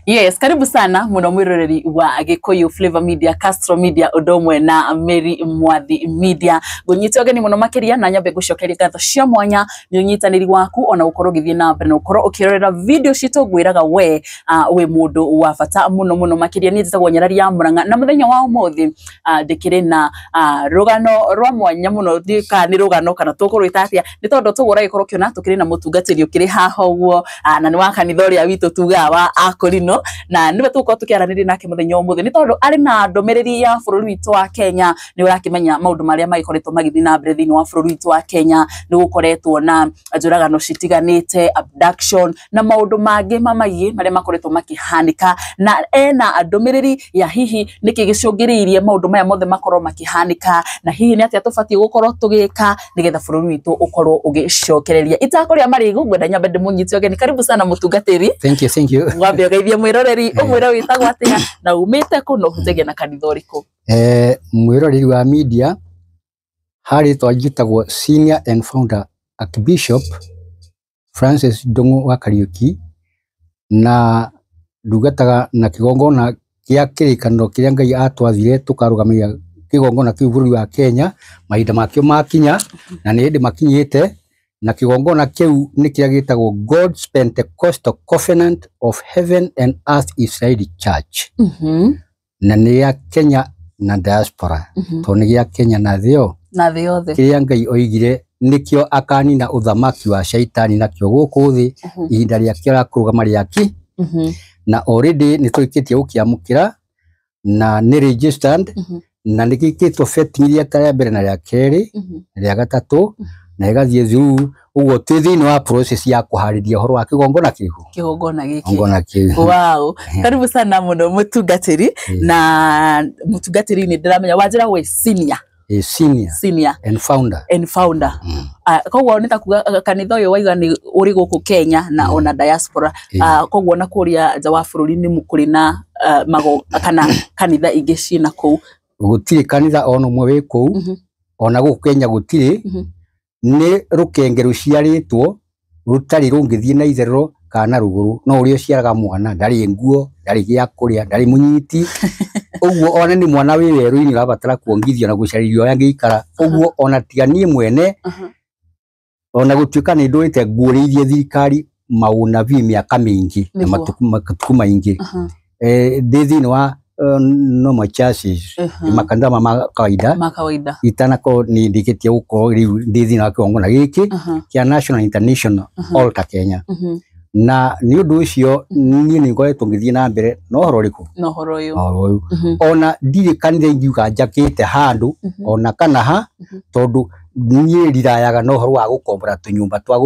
Yes, karibu sana muno mwiroreri wa Gikuyu Flavor Media, Castro Media, Odomwe na Mary Mwathi Media. Gunyitoge ni muno makiria na nyambe gucokeria gatho cia mwanya ni unyitaniri waku ona ukoro githie na mbere na ukoro ukirorera video cito gwiraga we mundu wa bata muno makiria ni njitagwo Nyarari ya Murang'a na muthenya wa umuthi ndikire na rugano rwa mwanya muno thika ni rugano kana tukurwita atia ni tondu tugura gikoro kiona tukire na mutungatiri ukire haha uguo na ni wa kanitha uria witu tuga wa Akorino na niwe tuko tukiaraniri nake muthenya umuthi ni tondu ari na ndomereri ya bururi witu wa Kenya ni urakimenya maundu maria magikoretwo magithi na mbere thini wa bururi witu wa Kenya ni gukoretwo na njuragano citiganite, abduction na maundu mangi mamagie maria makoretwo makihanika na ena ndomereri ya hihi niki gicungiriirie maundu maya mothe makorwo makihanika na hihi ni atia tubatie gukorwo tugika nigetha bururi witu ukorwo ugicokereria itakoria marigu gwenda nyambe ndimunyiti ogeni. Karibu sana mutungatiri. Thank you Wambe geithia mwiroreri umwira witagwo atia na umite kuno hutege na kanitha uriku? Mwiroreri wa media hari twajitagwo Senior and Founder Archbishop Francis Ndung'u wa Kariuki na ndugataga na kigongona kia kirikaniro kiria Ngai atwathire tukarugamia kigongona kiu bururi wa Kenya mahinda makio makinya na ni ndi makinyite na kigongona kiu ni kiria gitagwo God's Pentecostal Covenant of Heaven and Earth Israeli Church. Na ni ya Kenya na diaspora to ni ya Kenya na thio othe kiria Ngai oigire nikio akanina uthamaki wa shaitani na kio guku thi ihinda ria kira kurugama riaki na already ni twikitie ukiamukira na ni registered na nikikitwo vetting ria kaya mbere na ria keri ria gatatu na igathie through uguo twithini wa process ya kuhariria horo wa kigongona giki. Wow, karibu sana muno mutungatiri na mutungatiri ni ndiramenya wajira we senior and founder koguo nita kuga kanitha uyu waiga ni uri guku Kenya na ona diaspora koguo na kuria nja wa bururi ni mukuri na mago kana kanitha ingi cina ku gutiri kanitha ono mwe ku ona guku Kenya gutiri ni rukenge ruciaritwo rutari rungithie na itherero kana ruguru no uri uciaraga mwana ndari nguo ndari gia kuria ndari munyiti uguo ona ni mwana wi weru-ini urabatara kuongithio na gucaririo yangi ikara uguo ona tiganie mwene ona gutuika ni ndurite ngurithie thirikari mauna vi miaka mingi na matuku maingi thini wa no churches makanitha ma kawaida itanako ni ndikitie uko thini wa kigongona giki kia National International Altar Kenya na ni undu ucio ni ngoretwo ngithie na mbere no horo riku uyu ona ndiri kanitha ingiuga njakite handu ona kana ha tondu ni rirayaga no horo wa gukombora tunyumba twa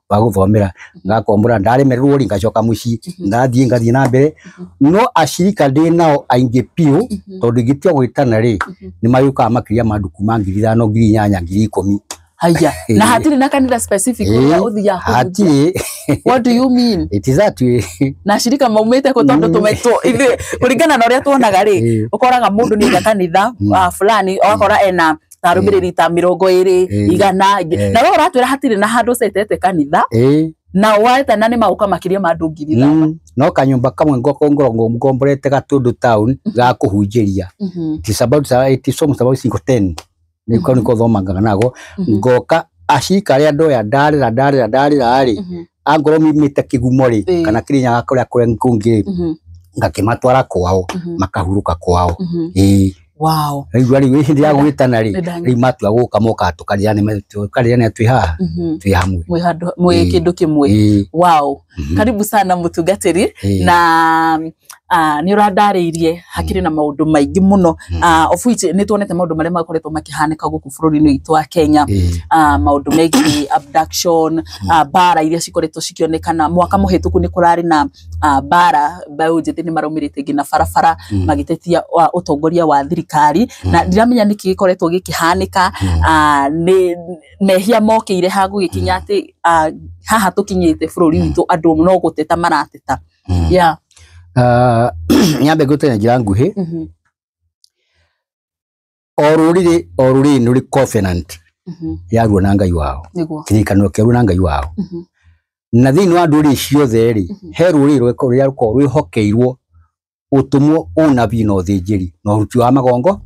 guthomera ngakombora ndaremererwo ri ngacoka muci ndathie ngathie na mbere no ashirika ndi nao aingi piu tondu gitia gwitana ri ni mayuka makiria manduku mangiri 5 8 10 haya na hatiri na kanitha specific ya uthia hatiri. What do you mean? It is that way. Na shirika maumete ko tondu tumetwo ithi kuringana na uria tuonaga ri ukoraga mundu ni kanitha fulani wakora ena tarumiriri ta 20 100 na wewe uratwira hatiri na handu setete kanitha na waita nani mauka makiria mandu 5,000 no kanyumba kamwe ngokongorongo mgomborete gatundu town ga kuhunjiria it's about 10 niko thomanga nago ngoka ashika ria ndoya ndarira ari angoro mimite kigumo ri kana kirinya gakoria kure nkungi ngakimatwara kwao makahuruka kwao wow rigwa ri hindi ya gwitana ri matua guka moka tukariane twi haha twi hamwe mwe kindu kimwe. Wow, karibu sana mutungatiri na ni urandariirie hakiri na maundu maingi muno of which ni tuonete maundu maria makoretwo makihanika guku bururi-ini witu wa Kenya maundu meigi abduction bara iria cikoretwo cikionekana mwaka muhituku ni kurari na bara bayo njiti ni maraumirite ngina barabara magitetia utongoria wa thirikari na ndiramenya niki gikoretwo gikihanika ni mehia mokire hagu gikinya ati haha tukinyite bururi witu andu no guteta marateta nyambe gutenya njira nguhi oruri nuri covenant yaruo na Ngai wao kirikaniro kiru na Ngai wao na thini wa nduri ciothe ri he ruri rwekora ruko rwihokeirwo utumwo unabi no thinjiri no ruti wa magongona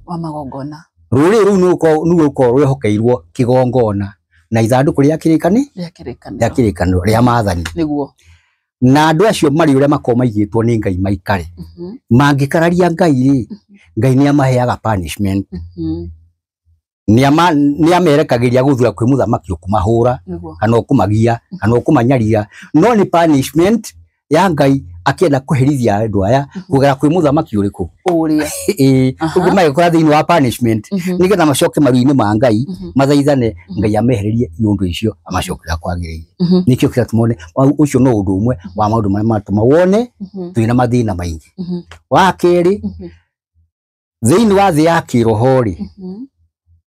ruri ru nuko rwihokeirwo kigongona na ithanduku ria kirikaniro ria maathani niguo na andu acio mari uria makoma igitwo ni Ngai maikare mangikararia Ngai ri Ngai ni amaheaga punishment ni amerekagiria guthura kwi muthamaki ukumahura kana ukumagia kana ukumanyaria no ni punishment ya Ngai akienda kuherithia andu aya kugera kwi muthamaki uriku uria ugumage kwa thini wa punishment nigetha macoke maruini ma Ngai mathaithane Ngai amehererie iundu icio amacokera kwagiriire nikio kira tumone ucio no undu umwe wa maundu maria matuma wone twina mathina maingi wa keri thini wa thi ya kirohori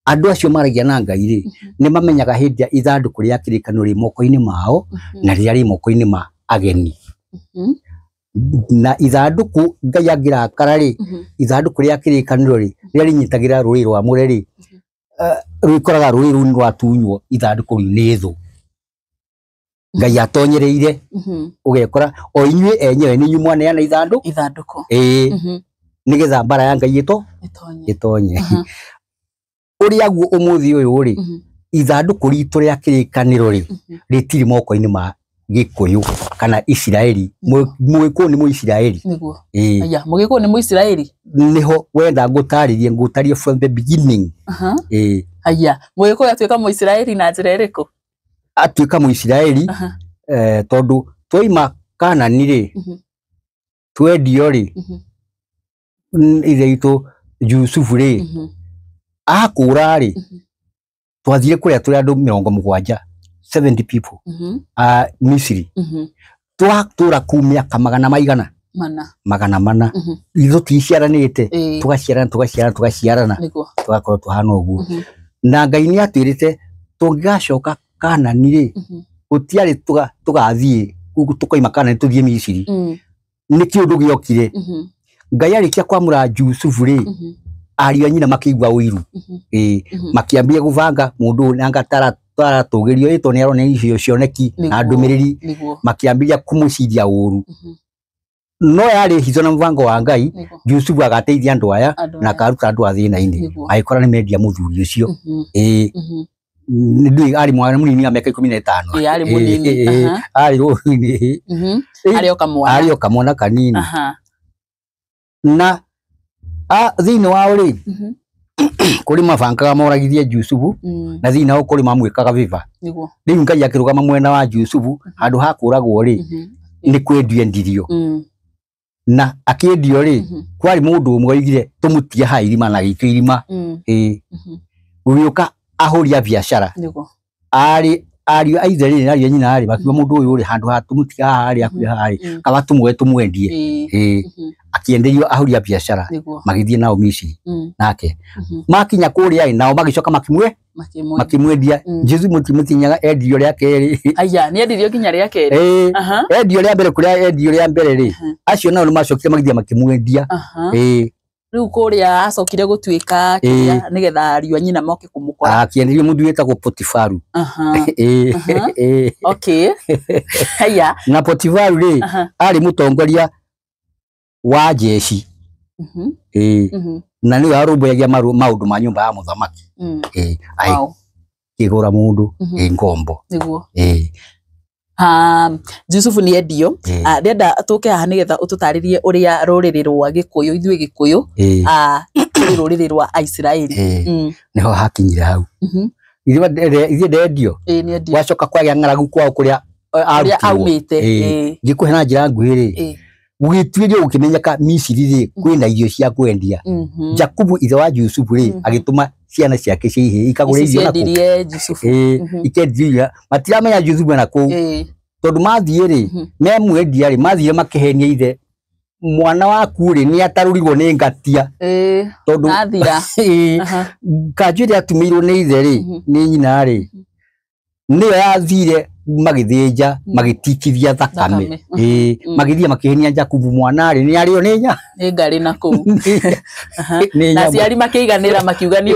andu acio maragia na Ngai ri ni mamenyaga hindia ithanduku ria kirikaniro ri moko-ini mao na ria ri moko-ini ma ageni na ithanduku Ngai angirakara ri ithanduku ria kirikaniro ri ria rinyitagira ruri rwa mure ri rwikoraga ruri runi rwa tunywo ithanduku ri ni thu Ngai atonyereire ugekora o inywe enyewe ni nyumwa neana ithanduku nigetha mbara ya Ngai itonye uria guo umuthi uyu ri ithanduku ritu ria kirikaniro ri ritiri moko-ini ma Gikuyu kana Israeli Mugiku ni Muisraeli niguo aya Mugiku ni Muisraeli niho wenda ngutarie from the beginning aya Mugiku atuika Muisraeli na njira iriku atuika Muisraeli tondu toima Kanani ri twendio ri ithe itu Yusufu ri akura ri twathire kuria turi andu 70 70 people Misiri twatura kumia kamagana maigana mana ithu ticiaranite tugaciarana tugakorwo tuhana uguo na Ngai ni atwirite tungigacoka Kanani ri gutiari tugathie tukoima Kanani tuthie Misiri ni kiundu giokire Ngai arikia kwamura Yusufu ri ario nyina makigwa uiru makiambia guvanga mundu nanga tugirio ito ni arone icio cioneki na ndumiriri makiambia kumuciria uru no yari hizo na mvango wa Ngai Yusufu agateithia andu aya na karuta andu athina-ini agikora ni mendia muthuri ucio ndi ari mwana munini ameka 15 ari munini ari rohini ari okamwana kanini na thini wa uri kuri mabankaga moragithie Yusufu na thina kuri mamwikaga viva riu Ngai akirugama mwena wa Yusufu andu hakuragwo ri ni kwendio ndirio na akiendio ri kwari mundu umwe igire tumutie ha irima na gitu irima ugioka ahuria biashara ari aithe ri na nyina ari bakiwa mundu uyu uri handu ha tumutie ha ari akuya hari kaba tumwe tumwendie akienderio ahuria biashara magithie nao Misiri nake makinya kuria nao magicoka makimwendia Jesu mutinyaga endio ria keri aya ni endio kinya ria keri endio ria mbere kuria endio ria mbere ri acio nao macokire magithie makimwendia riu kuria acokire gutuika kiria nigetha ariu nyina moke kumukora akienderio mundu wetagwo Potifaru okay aya na Potifaru ri ari mutongoria wa jeshi na ni arumbuyagia maundu ma nyumba ya muthamaki ai kigura mundu ngombo niguo Yusufu ni endio ndenda tuke haha nigetha ututaririe uria ruriri rwa Gikuyu ithui Gikuyu ruriri rwa Israeli niho hakinyire hau ithui ndendio wacoka kwagia ng'aragu kwao kuria aumite ngikuhe na njira nguhi ri gugituirio gukimenyeka Misiri ri kwina irio cia kwendia Jakubu ithe wa Yusufu ri agituma ciana ciake cihe ikagura irio na Yusufu ikendia matiramenya Yusufu na ku tondu mathie ri memwendia ri mathie makihenia ithe mwana waku ri ni atarurigwo ni ngatia tondu athira kanjuri atumirwo ni ithe ri ni nyina ri ni yathire magithija magitikithia thakame magithia makihenia Jakubu mwana ri ni ario ni nya ni ngari na ku na ciari makiganira makiuga ni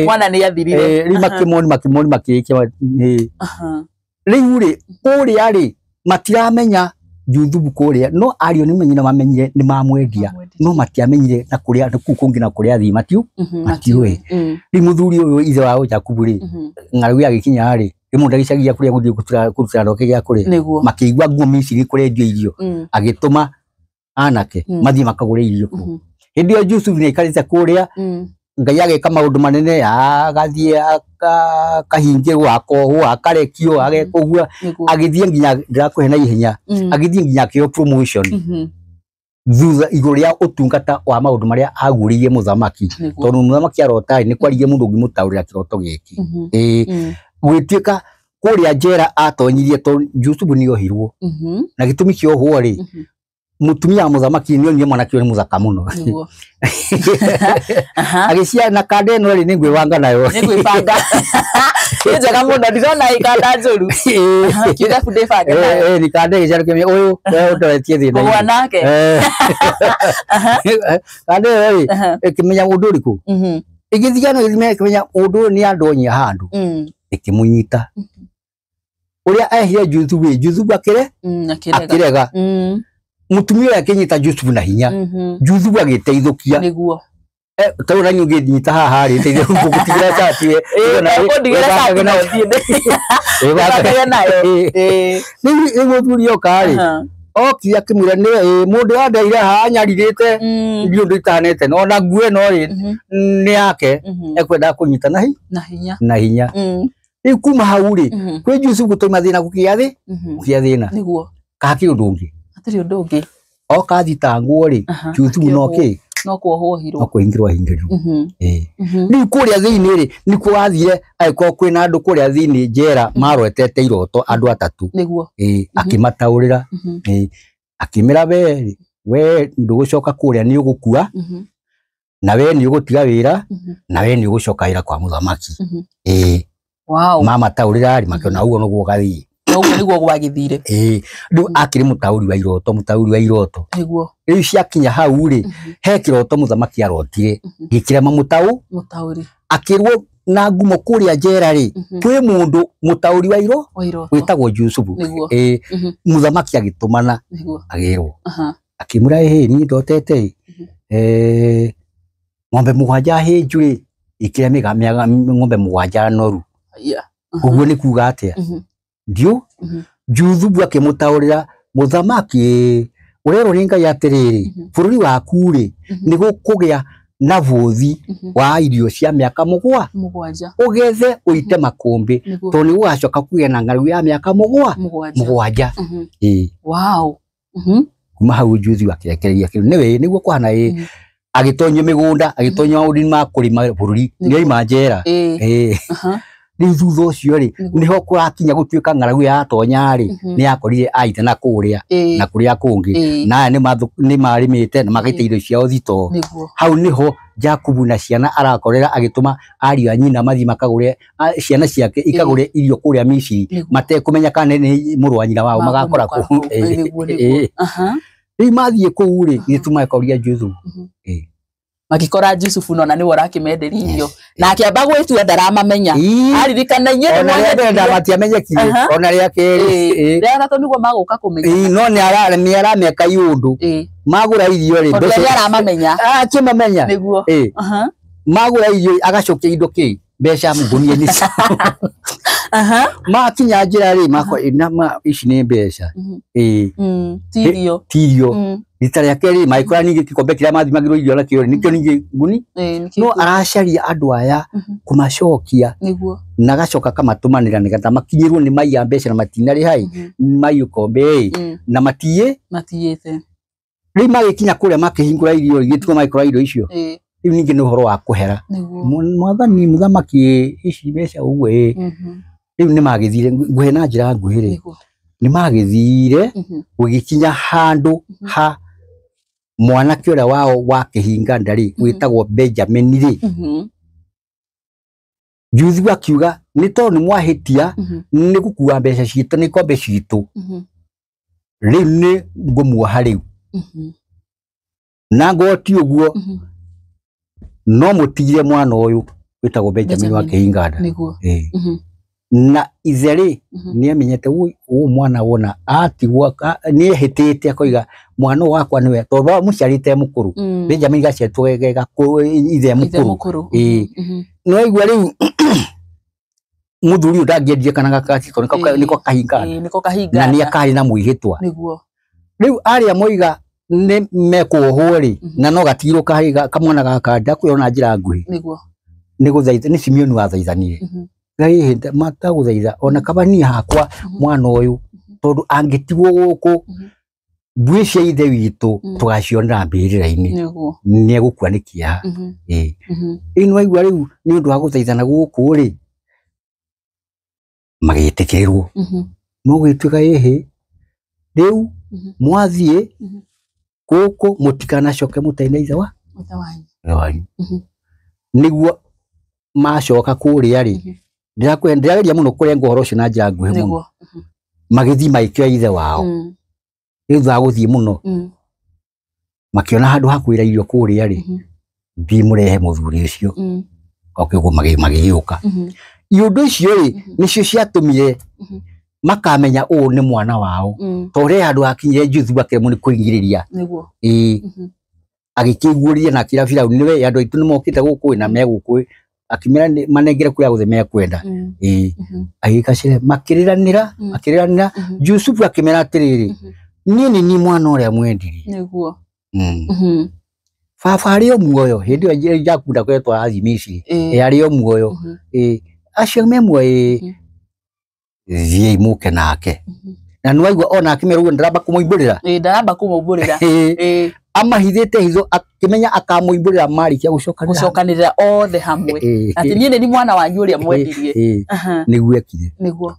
mwana ni athirire ri makimoni makikia riu ri kuria ri matiramenya YouTube kuria no ario ni menyina mamenyire ni mamwendia no matiamenyire na kuria ku kungi na kuria thi matiwe ri muthuri uyu ithe wa Jakubu ri ng'aragu agikinya ri rimundu agicagia kuria guthii kuruta roke gya kuria makiigwa nguo Misiri kurendio irio agituma anake mathii makagure irio ku hindi yo Yusuf ni ikarite kuria Ngai ageka maundu manene agathie akahingirwo akohwo akarekio agekogua agithie nginya ndirakuhe na ihenya agithie nginya kio promotion thutha iguria utungata wa maundu maria aguririe muthamaki tondu muthamaki arota ni kwarigie mundu ngimutaurira kiroto giki gwituika kuria njera atonyirie to Yusuf ni ohirwo na gitumi kio hwo ri mutumia wa muthamaki ni onye mwana kio ni muthaka muno agisia na kande no ri ni ngwibanga nayo ni ngwibanga njega muno ndirona ikanda njuru kida kudefanga ni kande gicaro kimwe uyu we utoretie thina mwanake kande we kimenya mundu uriku igithiano githime kimenya mundu ni andonyia handu ikimunyita uria ahia Yusuf akirega mutumia yake nyita Yusuf na hinya Yusuf agiteithukia niguo taura ni uginyita haha ri teithia gutigira tati ni muthuri okari oki akimura ni mundu andaire haha nyaririte ndio nditanete no na ngue no ri ni yake ekwenda kunyita na hinya ni kuma hau ri kwi Yusuf gutuma thina gukia thina niguo kaki undungi atiri ndungi oka thitangwo ri Yusuf noki no kuohwo hiro no kuingirwa hingiru ni kuria thini ri ni kwathire aiko kwina andu kuria thini njera marwetete iroto andu atatu niguo akimataurira akimira we ndugucoka kuria ni ugukua na we ni ugutiga wira na we ni ugucoka ira kwa muthamaki wow mama taurira ri makiona ugo no gugathii ugo niguo gwagithire ndu akiri mutauri wa iroto niguo riu ciakinya hau ri he kiroto muthamaki arotire gikirema mutauri akirwo na ngumo kuria njera ri kwi mundu mutauri wa iroto witagwo Yusuf muthamaki agitumana agirwo akimura ni ndotete ng'ombe mugwanja hinju ri ikireme ng'ombe mugwanja noru uguo ni kuga atia ndio Yusuf akimutaurira muthamaki urero ringa yatiriri bururi waku ri ni gukugia na vuthi wa irio cia miaka mugwanja ugethe uite makumbi to ni ugacoka kugia na ng'aragu ya miaka mugwanja wow kuma hau Yusuf akirekereria kiru niwe niguo kwana agitonyo migunda agitonyo maũndũ ma kũrĩma bururi ni aima njera ni thutha ucio ri niho kurakinya gutuika ng'aragu ya tonya ri ni yakorire aite na kuria na kuria kungi na ni marimite na magaita irio ciao thito hau niho Jakubu na ciana arakorera agituma ari anyina mathi makagure ciana ciake ikagure irio kuria Misiri mate kumenya kana ni murwanyira wao magakora ku ri mathie ku ri gituma ikoria Yusuf makikora Yusuf no na ni warakimenderia irio na akiamba gwitua ndaramamenya aririkana inye ni matiamenyekire ona ria keri ria gato niguo maguka kumenya no ni arameka yundu magura irio ri mbeca aramamenya akimamenya niguo magura irio agacokia indo ki mbeca ngunia ni makinya njira ri makwa inama ici ni mbeca tirio rita rĩa kerĩ maikora ningi kikombe kiria mathimagirwo irio na kĩo nikio ningi nguni no aracaria andu aya kumacokia na gacoka kamatumanira nigetha makinyirwo ni maiya mbeca na matinari hai maiyo kombe na matiyete ri magikinya kuria makihingura irio gitiko maikora irio icio riu ningi ni uhoro wa kuhera mwathani muthamaki ici mbeca uguo riu ni magithire nguhe na njira nguhire ni magithire gugikinya handu ha mwanake uria wao wa kihinga ndari witagwo Benjamin ri Yusuf akiuga ni to ni mwahitia ni gukua mbeca citu ni kombe citu riu ni ngumuoha riu na ngoti uguo no mutigire mwana uyu witagwo Benjamin wa kihinga ndari na izeri ni amenyete mwana wona atigwa ni hetete akoiga mwana wakwa niwe toba muciarite mukuru Benjamin gacetwo gega ko ithe mukuru no igwa riu muthuri ndangĩendie kana gakati niko kahinga na ni akari na muihitwa niguo riu aria moiga ne mekuohwo ri na no gatirwo kahiga kamwana gakanda kwona njira nguhi niguo ni guthaitha ni Simeon wathaithanire ngai hinde mata guthaitha ona kabani hakwa mwana uyu tondu angitigwo guku mbui cia ithe witu tugacionera mbirira-ini niguo ni egukua ni kia ino igwa riu ni undu wa guthaithana guku ri magĩtĩkĩrwo no gwĩtuĩka ĩhĩ rĩu mwathie gũkũ mũtikanacoke mũteine ithe wanyu nĩguo macoka kũrĩa rĩ ndĩrageria mũno kũrenga ũhoro ũcio na njĩra nguhĩ mũno magĩthiĩ maikio ithe wao rĩu thutha wa gũthiĩ mũno makĩona handũ ha kwĩra irio kũrĩa rĩ thiĩ mũrehe mũthuri ũcio okĩguo magĩgĩũka iundu icio ri nicio ciatumire makamenya ũũ nĩ mwana wao tore andũ akinyire Juthu akĩremwo nĩ kũingĩrĩria niguo agĩkĩiguũria na kĩra Firaũni niwe andũ aitũ nĩ mokĩte gũkũ na megũkũ akĩmera manengere kũrĩa gũthe mekwenda agĩkacire makĩrĩranĩra Jusufu akĩmera atĩrĩrĩ niĩ ni mwana ũrĩa mwendirie niguo baba arĩ o muoyo hĩndĩ ĩyo Jakunda kwetwa athi Misiri arĩ o muoyo acio memwe thiĩ muke nake na nĩwaigua ona akĩmerwo ndaramba kũmũimbũrĩra ndaramba kũmũimbũrĩra amahithĩte hitho akĩmenya akamũimbũrĩra marĩkia gũcokanĩrĩra othe hamwe atĩ niĩ ni mwana wanyu ũrĩa mwendirie nĩguo ekire nĩguo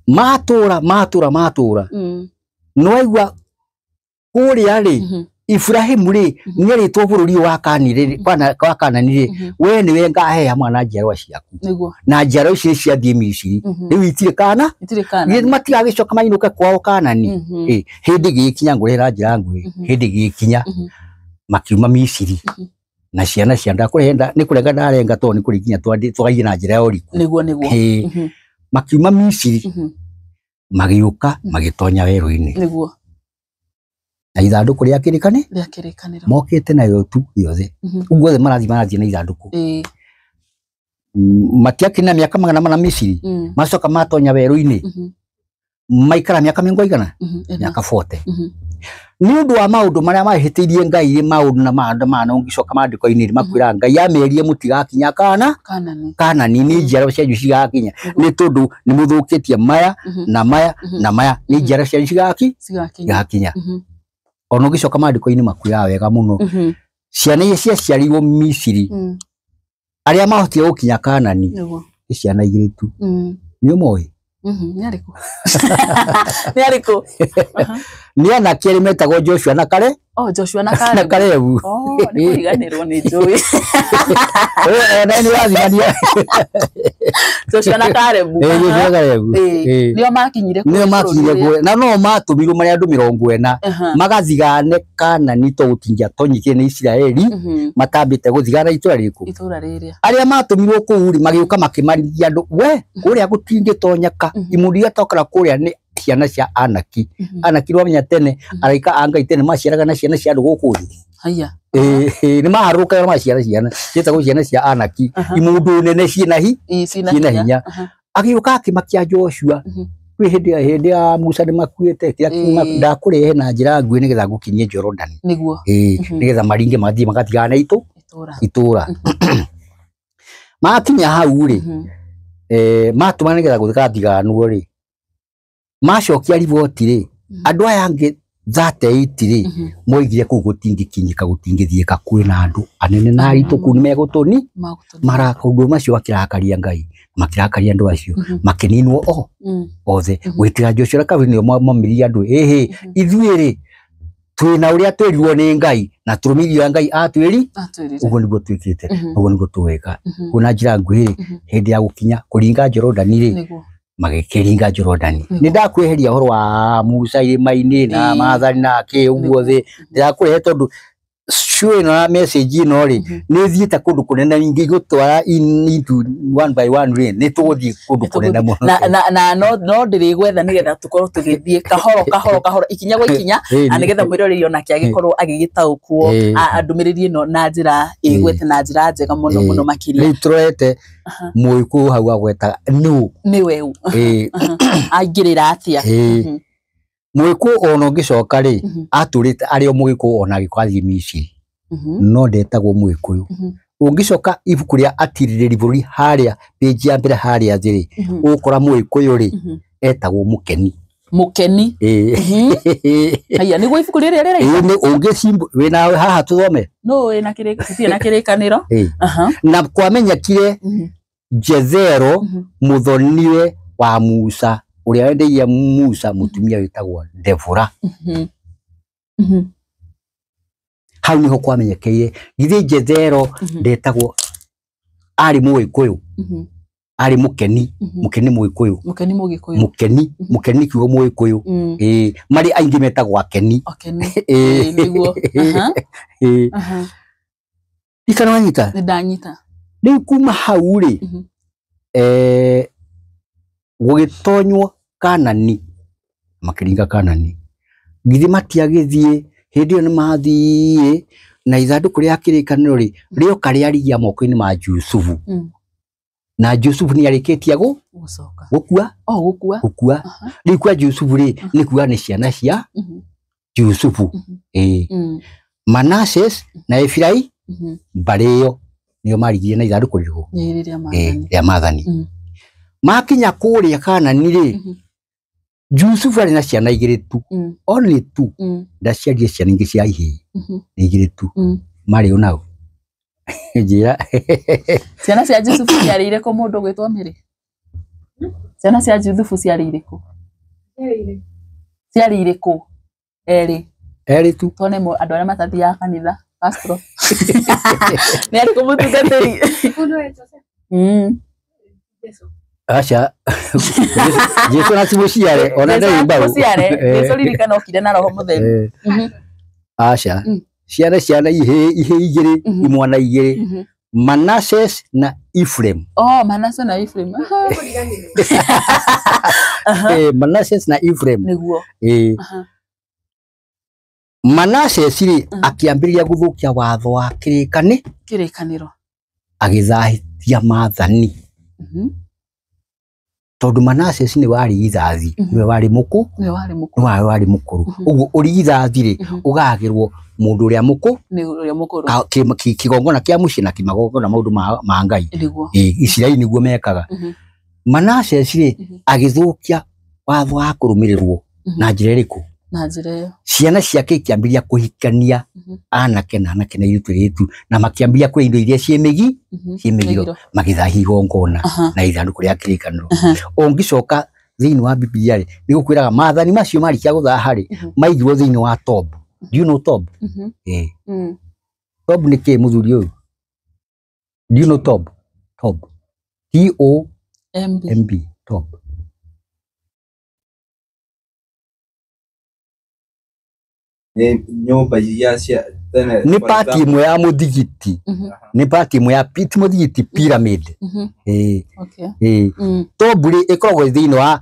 matũra nĩwaigua kũrĩa rĩ Ibrahimu ri nĩarĩtwo bũrũri wa Kaanani ri we nĩwe ngahea mwana njiarwa ciaku na njiarwa icio ciathiĩ Misiri rĩu itirĩ kana matigagĩcoka mainũke kwao Kaanani hĩndĩ gĩkinya ngũrĩra njĩra nguhĩ hĩndĩ gĩkinya makiuma Misiri na ciana cia ndakũrenda nĩ kũrenga ndarenga tondũ nĩ kũrĩkinya twagiĩ na njĩra ya ũriku makiuma Misiri magĩũka magĩtonya werũ-inĩ na ithandũkũ rĩa kĩrĩkanĩro mokĩte nayo tu yothe ũguo othe marathiĩ na ithandũkũ matiakĩrĩ na mĩaka 400 Misiri macoka matonya werũ-inĩ maikara mĩaka mĩaka 40 nĩ ũndũ wa maũndũ marĩa mahĩtĩirie Ngai maũndũ na maandamano ũngĩcoka maandĩko-inĩ makwĩra Ngai amerie mũtigakinya Kaanani nĩ njiarwa cianyu cigakinya nĩ tondũ nĩ mũthũkĩtie maya na maya na maya nĩ njiarwa cianyu cigakinya ono gicoka maandĩko-inĩ makwĩra wega mũno ciana iria ciaciarirwo Misiri arĩa mahotire gũkinya Kaanani nĩ ciana igĩrĩ tu nĩ ũmoĩ nĩ arĩkũ nĩ anake erĩ metagwo Joshua na Kalebu nĩ kũriganĩrwo nĩ njũĩ nĩ wathimania Joshua na Kalebu nĩo makinyire na no matũmirwo marĩ andũ 40 magathigane Kaanani tondũ gũtingĩatonyire nĩ Isiraeli matambĩte gũthigana itũra rĩrĩa arĩa matũmirwo kũu rĩ magĩũka makĩmarithia andũ we kũrĩa gũtingĩtonyeka imundi atokara kũrĩa nĩ ciana cia Anaki rwamenya tene araika a Ngai tene maciaraga na ciana cia andũ gũkũ thĩ haya nĩ maharũkaga maciara ciana cietagwo ciana cia Anaki imundu nene ciĩna hinya agĩũka akĩmakia Joshua kwĩ hĩndĩ ya Musa nĩ makuĩte ndakũrehe na njĩra nguhĩ nĩgetha ngũkinyie Jorodani nĩgetha maringe mathiĩ magatigana itũra makinya hau rĩ matũma nĩgetha gũtigathiganwo rĩ macokia riboti rĩ andũ aya angĩ 38 rĩ moigire kũu gũtingĩkinyĩka gũtingĩthiĩka kwĩna andũ anene na aritũ kũu nĩ megũtũni maũndũ macio akĩrakaria Ngai makĩrakaria andũ acio makĩninwo othe gwĩtĩra Joshua na Kalebu nĩo momirie andũ ithuĩ rĩ twĩna ũrĩa twerirwo nĩ Ngai na tũrũmĩrĩire Ngai atwĩri ũguo nĩguo twĩkĩte ũguo nĩguo tweka kuna njĩra nguhĩ hĩndĩ ya gũkinya kũringa Jorodani rĩ magĩkĩringa Jorodani nĩ ndakwĩheria ũhoro wa Musa irĩma-inĩ na maathani na kĩ ũguo thĩ ndakũrehe tondũ sure na message no ri ni thieta kundu kunena ingi gutwara into one by one ri ni tuguthie kundu kunena muno na no ndiri gwetha nigetha tukorwo tugithie kahoro ikinya gwa ikinya anigetha mwiroreri ona kia gikorwo agigitaukwo andumiriri no na njira igwete na njira njega muno makiria ni turete muiku hau agweta ni weu angirira atia muiku ono ngicoka ri aturite ario muiku ona gikwathi mici no ndetagwo muiku ungicoka ibuku ria atiririri buri haria page ya mbere haria njiri ukora muiku ri etagwo mukeni haya ni ibuku riri ni ungicimbu wina haha tuthome no ina kirikaniro na kwamenya kire Jethero muthoniwe wa Musa uria wendeia Musa mutumia witagwo Debora hau niho kwamenyekeire githĩ Jethero ndetagwo ari muikuyu ari mukeni muikuyu mukeni kiugo muikuyu mari aingi metagwo akeni niguo ikana wanyita ndanyita riu kuma hau ri gugitonywo Kanani makiringa Kanani githĩ matiagithie hindi yo mathie na ithanduku ria kirikaniro ri rio karia rigia moko-ini ma Jusufu na Jusufu ni arikitie gukua riu kwa Jusufu ri ni kuga ni ciana cia Jusufu Manasses na Efrai bario nio marigie na ithanduku rigo ria mathani makinya kuria Kanani ri Jusufu ari na ciana igiri tu only two ndaciarie ciana ingi cia ihii igiri tu mari onao njira ciana cia Jusufu ciarire ko mundu gwitwa Miri ciana cia Jusufu ciarire ko eri tu tone mo andu aria matathia kanitha pastor ni ari ko mutungatiri Asha Jesu na simuciare ona ndai mbaru Jesu ririkana okire na roho mutheru Asha ciana ihe igiri imwana igiri Manasses na Ephraim Manasses na Ephraim Manasses na Ephraim niguo Manasses ri akiambiria guthukia watho wa kirikaniro agithahitia mathani tondu Manasses ni wari ithathi ni wari mukuru uguo uri ithathi ri ugagirwo mundu uria mukuru kigongona kia muci na kimagongona maundu ma Ngai Israeli niguo mekaga Manasses ri agithukia watho wa kurumirirwo na njira iriku ciana ciake ikiambiria kuhikania anake na iritu na makiambiria kwe indo iria ciemegiro magithahi igongona na ithanduku ria kirikaniro ungicoka thiini wa Biblia ri ni gukwiraga mathani macio marikia guthaha ri maigirwo thiini wa Tob. Do you know Tob? Tob ni ki muthuri uyu? Do you know Tob? T-O-M-B Tob. Nyumba ya tene ni party imwe ya muthigiti ni party imwe ya muthigiti pyramid Tob ri ikoragwo thiini wa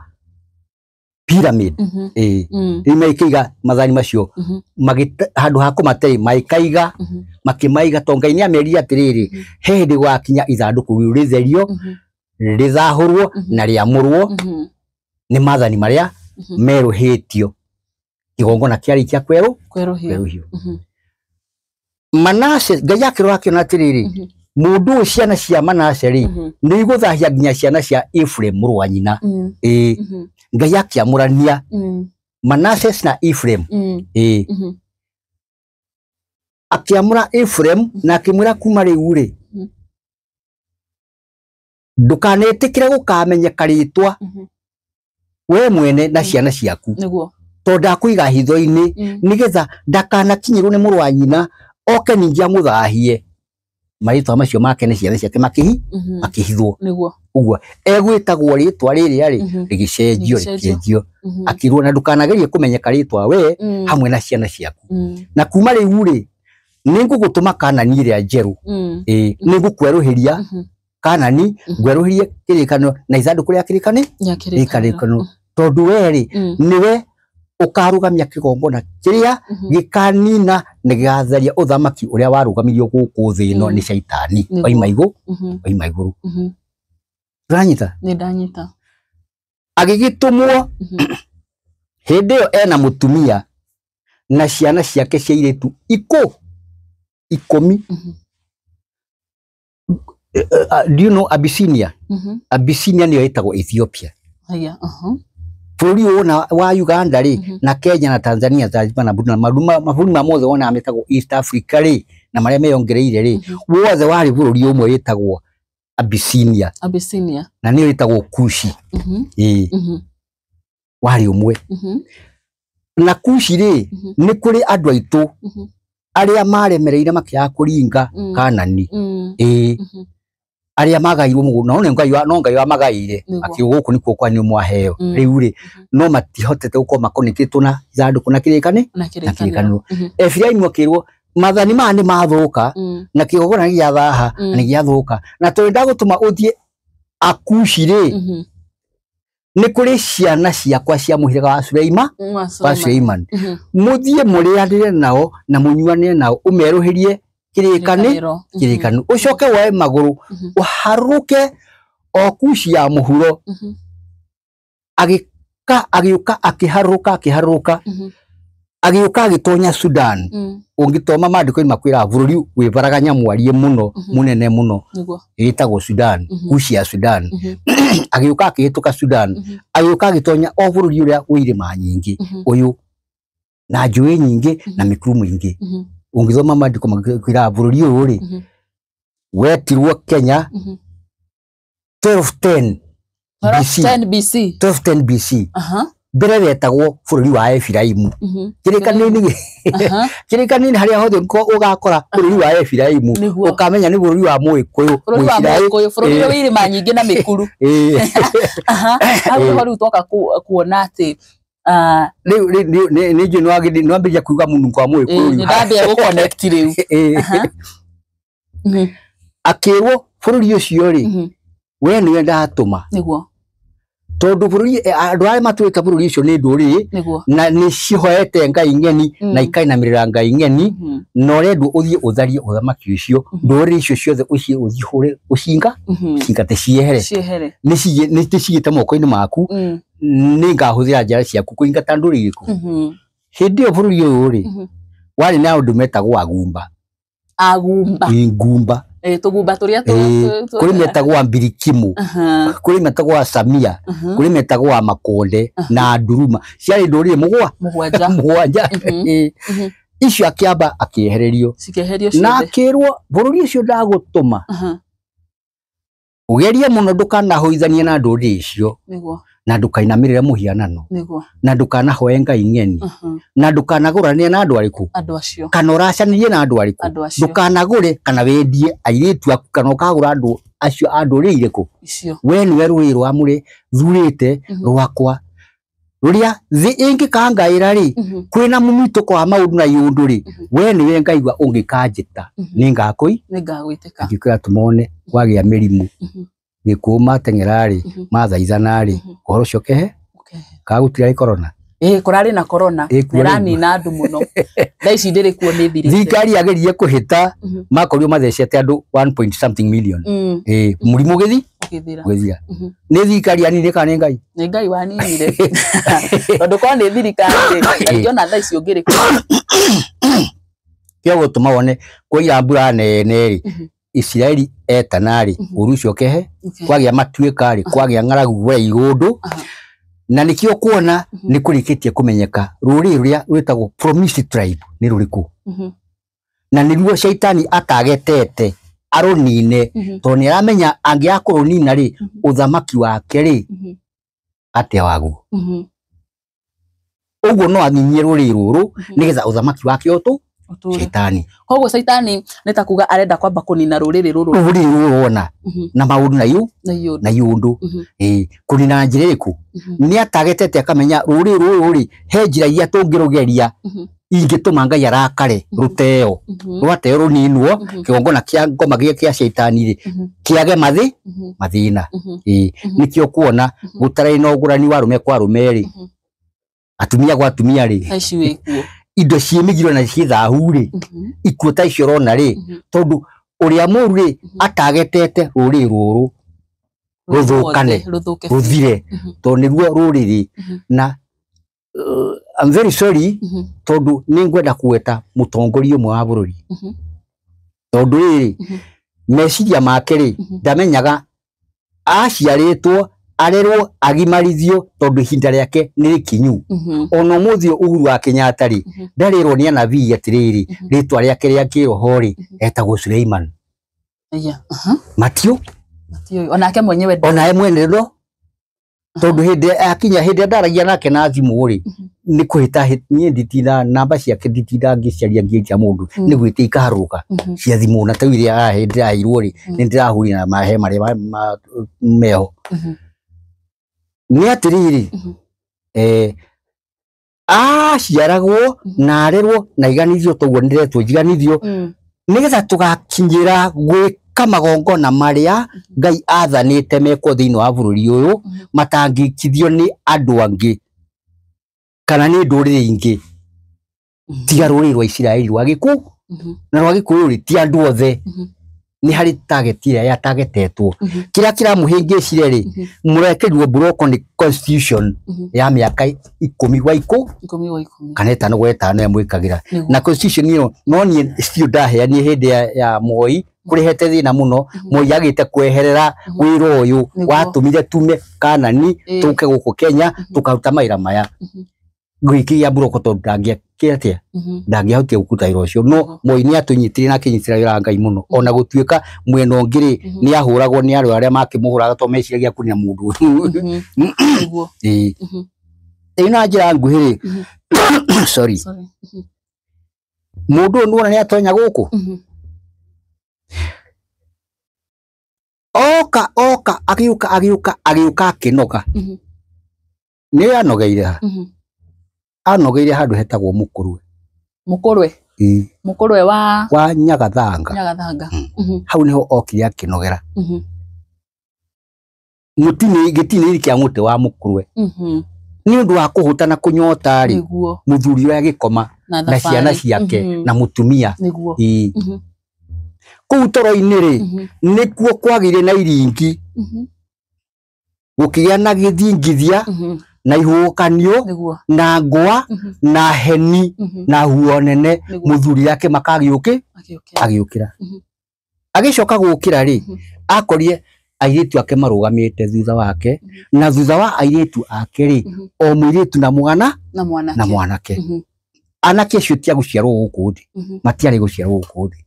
pyramid imeikiga mathani macio handu ha kumatei maikaiga makimaiga tongai ni ameria atiriri hindi gwakinya ithanduku riu ritherio rithahurwo na riamurwo ni mathani maria meruhitio igongona kiarikia kweruhio Manasses Ngai akirora akiona atiriri mundu ciana cia Manasses ri ni iguthahia nginya ciana cia Ephraim muru wa nyina Ngai akiamurania Manasses na Ephraim akiamura Ephraim na akimwira kuma riu ri ndukanetikire gukamenyeka ritwa we mwene na ciana ciaku niguo tonda kuiga hitho-ini nigetha ndakanakinyirwo ni muru wa nyina oke ningi amuthahie maritwa macio make ni ciana ciake makihithwo niguo uguo egwitagwo ritwa riri rigicenjio akirwo na ndukanagerie kumenyeka ritwa we hamwe na ciana ciaku na kuma riu ri ningugutuma Kanani iria njeru ningukweruhiria Kanani ngweruhirie kirikano na ithanduku ria kirikano tondu weri niwe ukarugamia kigombona kiria gikanina nigatharia uthamaki uria warugamirio guku thi ino ni shaitani oima iguru uranyita ni ndanyita agigitumwo hindi yo ena mutumia na ciana ciake ciairetu 10 do you know Abyssinia Abyssinia niyo itagwo Ethiopia aya bũrũri wona wa Uganda ri na Kenya na Tanzania Zanzibar na Burundi mabũrũri ma mothe wona ametagwo East Africa ri na maria meyongereire ri wothe wari bũrũri umwe witagwo Abyssinia na niyo itagwo Kushi wari umwe na Kushi ri ni kuri andu aitu aria maremereire makiaga kuringa Kanani aria magairwo mugunda no ngai wa magaire akiuguku nikuo kwanyu mwaheo riu ri no matihotete gukorwo makoneketwo na ithanduku na kirikano Efiraimu akirwo mathani ma ni mathuka na kigogona giathaha ni giathuka na twenda gutuma uthie Akushi ri ni kuri ciana ciakwa cia muhiraga wa Suleiman muthie murianire nao na munyuanire nao umeruhirie kirikano ucoke wae maguru uharuke Okushi ya muhuro agiuka akiharuka agiuka agitonya Sudan ungitoma mandiko makwira bururi wibaraganya mwarie muno munene muno itagwo Sudan Kushi ya Sudan agiuka akihituka Sudan agiuka agitonya o bururi uria wirima nyingi uyu na njui nyingi na mikuru mwingi ungithoma mandiko makwira bururi uyu ri wetirwo Kenya 1210 BC mbere wetagwo bururi wa Efiraimu kirikanini haria hothe ko ugakora bururi wa Efiraimu ukamenya ni bururi wa Muikuyu bururi wa irima nyingi na mikuru hapo hori utoka kuona ati ni je no ambia kuiga mundu kwa Muikuyu ni ndambia go connect riu akirwo bururi ucio ri we ni wenda atuma niguo tondu bururi andu aria matuika bururi ucio ni nduri na ni cihoete ngai ngeni na ikainamirira ngai ngeni no rendu uthie utharie uthamaki ucio nduri icio ciothe ucie uthihure ucinga te ciehere ni ticigite moko-ini maku ni ngahuthira njara ciaku kuingata nduri iriku hindi yo bururi uyu ri wari na undu metagwo agumba tugumba turia kuri metagwo Mbirikimu kuri metagwo Samia kuri metagwo Makonde na Nduruma ciari nduri mugwanja icio akiamba akiehererio na akirwo bururi icio ndagutuma ugerie muno ndukanahoithanie na nduri icio na ndukainamirire muhianano na ndukanahoe ngai ngeni na ndukanagurania na andu ariku kana uracanirie na andu ariku ndukanagure kana wendie airitu aku kana ukagura andu acio andu iriku we niwe ruri rwamure thurite rwakwa ruria thi ingi kangaira ri kwina mumituko wa maundu na yundu ri we niwe ngaigwa ungikanjita ningagwitika ngikira tumone wagia mirimu gikuma tengerari mathaithanari uhoro ciokehe kagutira corona kurari na corona nerani na andu muno thaici ndiri kuo ni thirite thikari ageriye kuhita makorio mathecete andu 1 something million murimu githira ni thikari anine kana ni ngai waninire tondu kwa ni thirikari ngiona thaici ungiri kio gutuma wone kuira mbura nene ri Israeli etanari urucio kehe kwagia matuikari kwagia ngaragu we igundu na nikio kuona ni kurikitie kumenyeka ruri ruria witagwo promised tribe ni ruriku na niruo shaitani akagetete arunine to ni aramenya angiakurunina ri uthamaki wake ri atia wagu uguo no anyinye ruri ruru nigetha uthamaki wake Shaitani. Koguo Shaitani neta kuga arenda kwamba kunina ruriri ruru. Ruriri ruona na maundu na yundu. Kunina njiriku. Ni atagetete akamenya ruriri ruri he njira iria tungirugeria ingituma Ngai arakare ruteo. Rwateo runinwo kigongona kia ngoma kia Shaitani ri kiage mathina. Nikio kuona gutara inogurani warume kwa rumeri. Atumia gwa atumia ri. Aici wikuo. Indo ciemigiro na cithahu ri ikuo ta icio rona ri tondu uria muru ri atagetete ruri ruru ruthukane ruthire tondu niguo ruriri na I'm very sorry tondu ningwenda kueta mutongoria umwe wa bururi tondu riri meciria make ri ndamenyaga aciaritwo arerwo agimarithio tondu ihinda riake ni rikinyu ono muthio Uhuru wa Kenyatta ri ndarirwo ni anabii atiriri ritwa riake ria kiroho ri etagwo Suleiman Matthew onake mwenyewe onae mwene ndo tondu hindi akinya hindi ndaragia nake na thimu ri ni kuhita ni nditina namba ciake nditina ngicaria ngitia mundu ni gwite ikaharuka cia thimu na tawiri hindi airwo ri ni ndirahuri na mahe mari meho ni atiriri ciaragwo na arerwo na iganithio toguo ndiretwo jiganithio nigetha tugakinyira gwika magongona maria Ngai athanite meko thiini wa bururi uyu matangikithio ni andu angi kana ni nduriri ingi tiga ruriri rwa Isiraeli rwa Gikuyu na rwa Gikuyu ri ti andu othe ni hari target ira ya targetetwo kira kiramuhingicire ri murekerirwo broken constitution ya miaka 10 gwa 10 kana 5 gwa 5 yamwikagira na constitution iyo no ni sio ndaheani hindi ya Moi kurihete thina muno Moi agite kweherera wiro uyu watumire tume Kanani tuke guku Kenya tukaruta maira maya gwikiria buroko tondu ndangiakiatia ndangiahutia gukutaira ucio no Moi ni atunyitire na kinyitira wira Ngai muno ona gutuika mweno ngiri ni ahuragwo ni aru aria makimuhuraga to meciragia kunia mundu niguo ina njira nguhiri sorry mundu nuona ni atonya guku oka agiuka akinoga ni anogeire anogeire handu hetagwo mukurwe wa Nyagathanga hau niho okire akinogera gitini kia muti wa mukurwe ni undu wa kuhutana kunyota ri muthuri wa gikoma na ciana ciake na mutumia kuu toro-ini ri nikuo kwagire na iringi gukigia na githingithia na ihukanio na ngwa na heni na huo nene muthuri yake makagiuki agiukira agicoka gukira ri akorie airitu ake marugamite thutha wake na thutha wa airitu ake ri o muiritu na mwanake anake acio tia guciarwo guku thi matiari guciarwo guku thi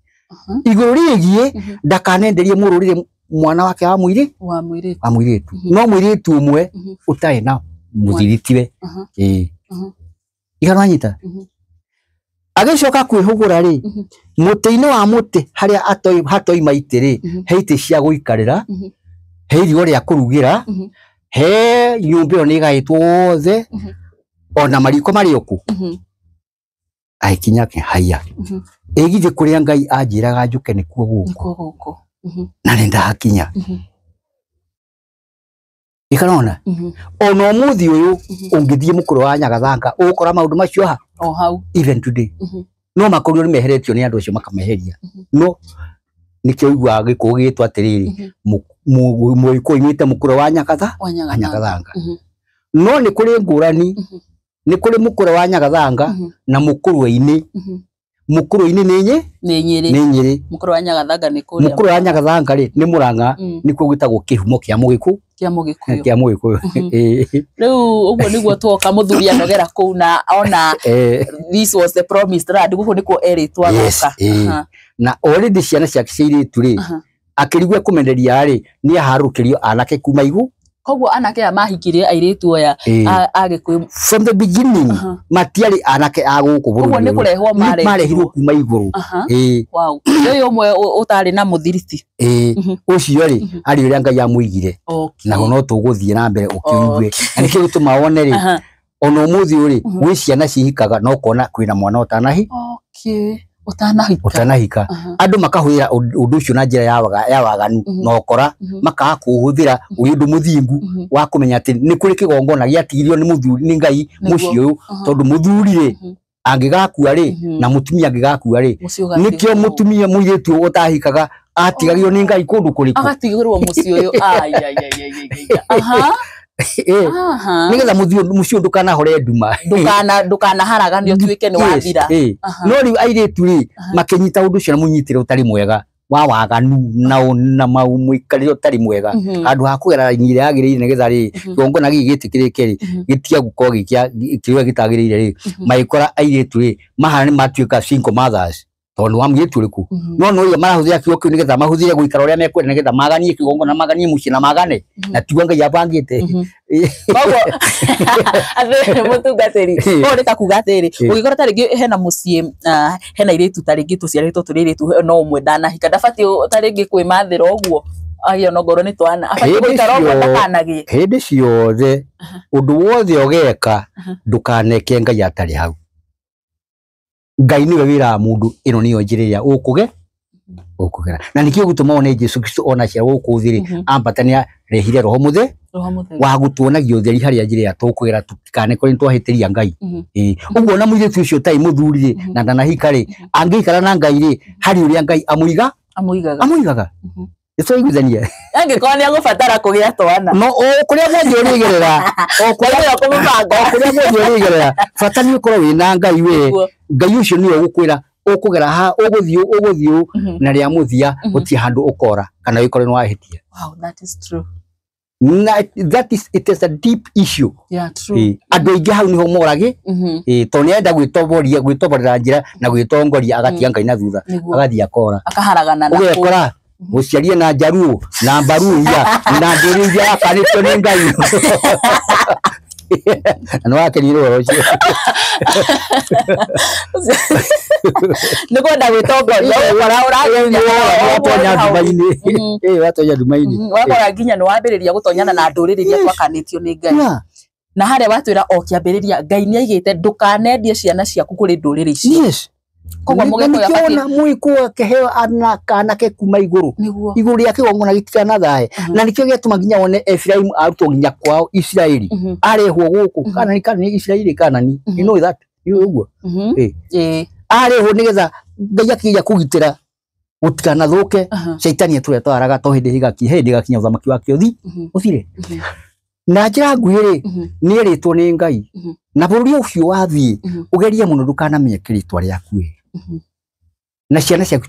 iguru rigie ndakanenderie mururire mwana wake wa muiritu no muiritu umwe utai na muthiritiwe igaranyita agicoka kwihugura ri muti-ini wa muti haria hatoi maitiri heiti cia guikarira he irio ria kurugira he nyumba iyo ni gaitwo wothe ona mariko mari oku aikinya ke haya egithe kuria Ngai anjiraga njuke nikuo guku na nenda hakinya ikarona ono muthi uyu ungithie mukuru wa Nyagathanga ukora maundu macio ha o hau even today no makorio ni meheretio ni andu acio makameheria no nikio igwa Gikuyu gitwa atiriri muiko imite mukuru wa Nyagathanga no ni kuri ngurani ni kuri mukuru wa Nyagathanga na mukuru-ini ni Nyeri mukuru wa Nyagathanga ni kuria mukuru wa Nyagathanga ri ni Murang'a nikuo gwitagwo kihumo kia Mugikuyu riu uguo niguo twoka muthuri anogera kuu na ona this was the promised land guko nikuo eritwa goka na already ciana ciake ciiritu ri akirigwe kumenderia ri ni aharukirio anake kuma koguo anake mahikirie airitu aya agikuyu from the beginning matiari anake aguku koguo ni kurehwo marehirwo kuma iguru wow yo mwe utari na muthiriti ucio ri ari uria Ngai amuigire na no tuguthie na mbere ukiuigwe ani kä gutuma wone ri ona umuthi uri wi ciana cihikaga no kona kwina mwana utanahika andu makahwira undu ucio na njira ya waganu no kora makaga kuhuthira uri undu muthingu wa kumenya ati ni kuri kigongona giatigirio ni muthuri ni Ngai mucio uyu tondu muthuri ri angigakua ri na mutumia angigakua ri nikio mutumia muiretu utahikaga atigagio ni Ngai kundu kuriku agatigirwo mucio uyu nigetha mucio ndukanahore nduma ndukanaharagania tuike ni wathira no riu airetu ri makinyita undu ucio na munyitire utari mwega wa waganu na maumwikarire utari mwega andu ha kugera raini ire yagirire nigetha ri kigongona gigitikirike ri gitia guko gikiwe gitagirire ri maikora airetu ri mahana ni matuika single mothers tondu wa mwiretu riku no ya marahuthira kiyo kiu nigetha mahuthire guikara uria mekwenda nigetha maganie kigongona maganie muci na magane na tiwa Ngai abangite koguo athe mutungatiri ori ta kugatiri ugikora ta ringi hena mucie hena iretu ta ringi tuciaritwo turiritu no umwe ndanahika ndabati ta ringi kwimathira uguo agio no ngoro ni twana abati guikara uguo ndakanagie hindi ciothe undu wothe ogeka ndukaneke Ngai atari hau Ngai niwe wira mundu ino niyo njiriria ukugera na nikio gutuma one Jesu Kristo ona cia ukuthiri ambatania rehire roho muthe wa gutuonagia utheri haria njiriria tukugera tutikane kuri twahitiria Ngai uguo na muiretu ucio tai muthuri na ndanahika ri angikara na Ngai ri hari uria Ngai amuigaga Eso iguzania. Ange kwa ni agubatara kugia twana. No kuria mwe urigerera. Kuria kumubanga. Kuria mwe urigerera. Fatani ukoro wina Ngai we. Ngai ucio ni ugukwira ukugera ha uguthio na ria muthia uti handu ukora kana wikore no wahitia. Wow, that is true. It is a deep issue. Yeah, true. Andu ingi hau niho morage to nienda gwitoborera njira na gwitongoria agatia Ngai na thutha agathia akora akaharagana na ugekora muciarie na Jaruo na Mbaruya na Ndiriria akanitwo ni Ngai no akeniro rocio nikwenda gwitongoria watonya ndumaini watonya ndumaini wakora nginya no wambiriria gutonyana na nduririria twakanitio ni Ngai na haria watwira okiambiriria Ngai ni aigite ndukanendie ciana ciaku kuri nduriri ici. Yes. Koguo mugeko yakona muikuo keheo anake kuma iguru ya kigongona gitikana thae na nikio getuma nginya wone Efraim arutwo nginya kwao Israeli arehwo guku kana ni Israeli kana ni you know that uguo arehwo nigetha Ngai akija kugitira gutikana thuke shaitani etu twaraga to hindi gakinya uthamaki wake uthire na njira nguhiri ni eritwo ni Ngai na bururi ucio wathie ugerie muno ndukanamenye kiritwa riaku na ciana ciaku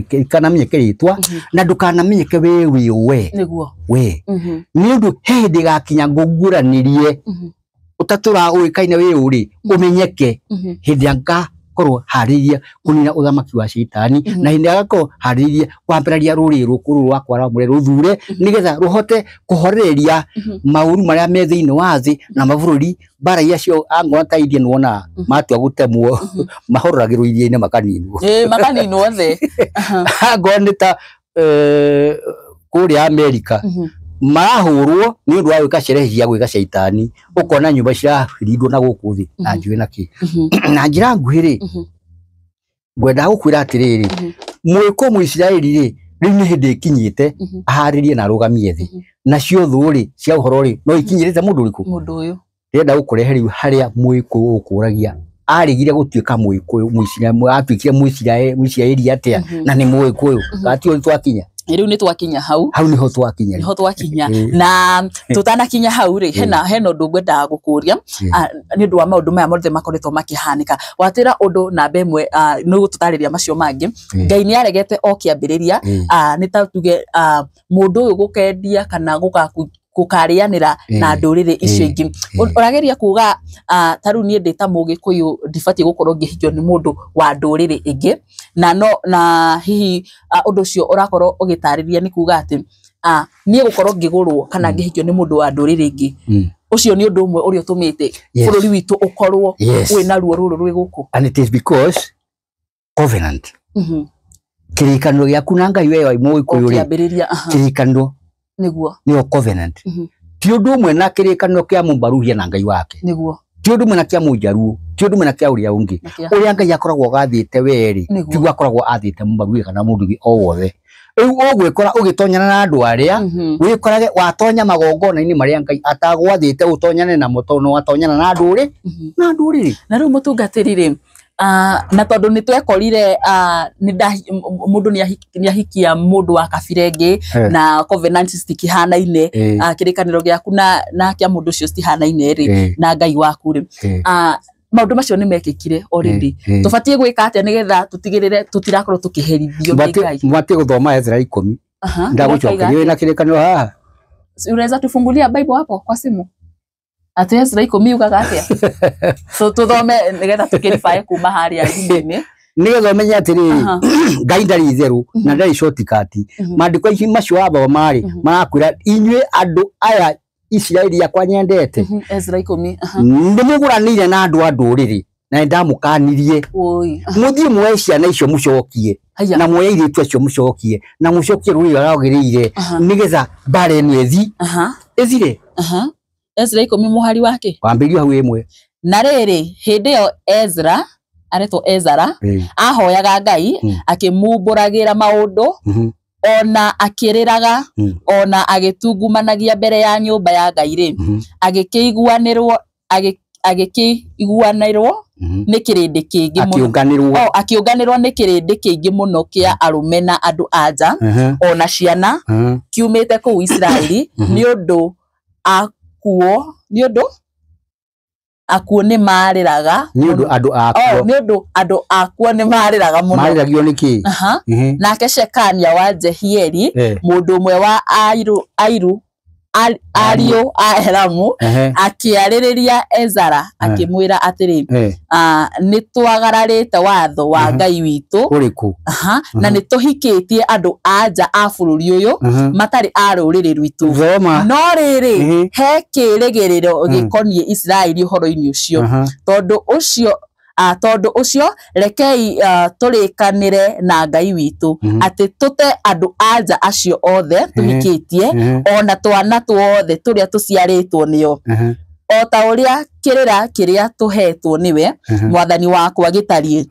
tikanamenye kiritwa na ndukanamenyeke we niguo ni undu hindi gakinya nguguranirie utatura uikaine we uri umenyeke hindi anga korwo hariria kunina uthamaki wa shaitani na hindi agako hariria kwambiraria ruri rukuru rwa kwara mure ruthure nigetha ruhote kuhoreria mauru maria me thiini wa thi na mavururi bara yacio angona ta Indian wona matua gutemwo mahoragirwo iria-ini makaninwo makaninwo the angona ta kuria America marahurwo ni undu wa gwika sherehe cia gwika shaitani ukona nyumba cirahirindwo na guku thi na njui na ki na njira nguhiri ngwenda gukwira atiriri mwiko Muisiraeli ri ni hindi ikinyite aharirie na rugamie thi na cio thuri cia uhoro ri no ikinyirite mundu uyu ndenda gukurehe riu haria mwiko ukuragia arigire gutuika mwiko Muisiraeli atuikire Muisiraeli atia na ni mwiko uyu gatio twakinya riu ni twakinya hau niho twakinya na tutanakinya hau ri hena undu ngwenda gukuria ni undu wa maundu maya mothe makoretwo makihanika watira undu namba imwe no gututariria macio mangi Ngai ni aregete okiambiriria ni ta tuge mundu uyu gukendia kana gukarianira na nduriri icio ingi urageria kuga taru ni ndita mugikuyu ndibati gukorwo ngihikio ni mundu wa nduriri ingi na hihi undu ucio urakorwo ugitariria ni kuga ati nie gukorwo ngigurwo kana ngihikio ni mundu wa ndurire ingi ucio ni undu umwe uri utumite bururi witu ukorwo wina ruo ruru rwi guku, and it is because covenant kirikano gyaku na Ngai wewe Muikuyu ri kirikano niguo ni covenant ti undu umwe na kirikano kia Mumbaruhia na Ngai wake niguo ti undu umwe na kia Mujaruo ti undu umwe na kia uria ungi uria Ngai akoragwo gathite weri ti gwakoragwo athite Mumbaruhia kana mundu o wothe riu ugwikora ugitonyana na andu aria wikorage watonya magongona-ini maria Ngai atagwathite utonyane na mutono watonyana na andu ri na andu ri na riu mutungatiri ri na tondu ni twekorire mundu ni ahikia mundu wa kabirenge na covenant stikihanaine kirikaniro gyaku na kia mundu cio stihanaine ri na Ngai waku ri maundu macio ni mekikire already tubatie gwika atia nigetha tutigirire tutirakorwo tukiherithio ni Ngai mwatie guthoma Ezra 10 ndagucokeria na kirikaniro haha unaweza tufungulia Bible hapo kwa simu ati Ezra 10 ugaga atia so tuthome nigetha tukirify kuma haria thimini nigetha umenye atiri Ngai ndari itheru na ndari shortcut maandiko ici macio wathoma ri marakwira inyue andu aya Israeli yakwa nyendete Ezra 10 ndimuguranire na andu nduriri na ndamukanirie muthie mwe ciana icio mucokie na mwe iritu acio mucokie na mucokie ruri aragirire nigetha bare nwethi ezire Ezra 10 muhari wake wambirio hau imwe na riri hindi yo Ezra aretwo Ezra ahoyaga Ngai akimumburagira maundu ona akiriraga ona agitungumanagia mbere ya nyumba ya Ngai ri agikiguanirwo ni kirindi kingi muno akiunganirwo ni kirindi kingi muno kia arume na andu anja ona ciana kiumite ku Israeli ni undu akuo ni mariraga ni undu andu akuo ni undu andu akuo ni mariraga muno mariragio niki nake Shekania wa Jehieli mundu umwe wa Ario a Elamu akiaririria Ezra akimwira atiri ni twagararite watho wa Ngai witu uriku na ni tuhikitie andu anja a bururi uyu matari a ruriri rwitu no riri he kirigiriro gikonie Israeli uhoro-ini ucio tondu ucio rekei turikanire na Ngai witu ati tute andu anja acio othe tuhikitie ona twana tuothe turia tuciaritwo nio o ta uria kirira kiria tuhetwo niwe mwathani wakwa gitarie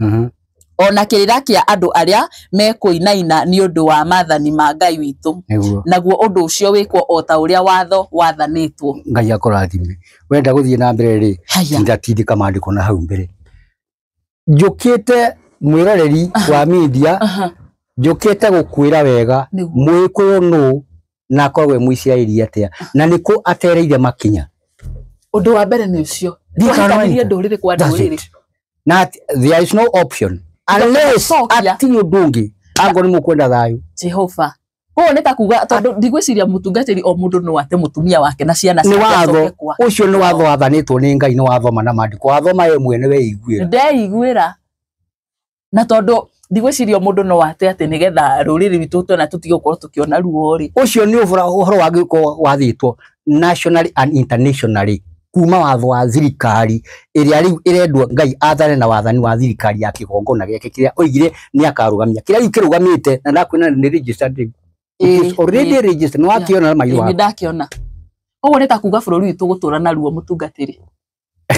ona kirira kia andu aria mekuinaina ni undu wa mathani ma Ngai witu naguo undu ucio wikwo o ta uria watho wathanitwo Ngai akorathime wenda guthie na mbere ri ndatindika maandiko na hau mbere njukite mwiroreri wa media njukite gukwira wega Muikuyu no na akorwe Muisiraeli atia na niku atereire makinya undu wa mbere ni ucio thikararia ndurire kwa ndurire na there is no option unless ati ndungi ango ni mukwenda thayu Jehova ko neta kuga tondu ndigwiciria mutungatiri o mundu no ate mutumia wake na ciana ni watho ucio ni watho wathanitwo ni Ngai ni wathoma na maandiko wathoma ye mwene we iguira ndeiguira na tondu ndigwiciria mundu no ate ati nigetha ruriri witu tona tutigokorwo tukiona ruo ri ucio ni uhoro wa giko wathitwo nationally and internationally kuma watho wa thirikari iria riu irendwo Ngai athane na wathani wa thirikari ya kigongona giake kiria oigire ni akarugamia kiria riu kirugamite na ndakwina ni registered is already registered no akiona na mairu ni ndakiona ogo neta kuga bururi witu gutura na ruo mutungatiri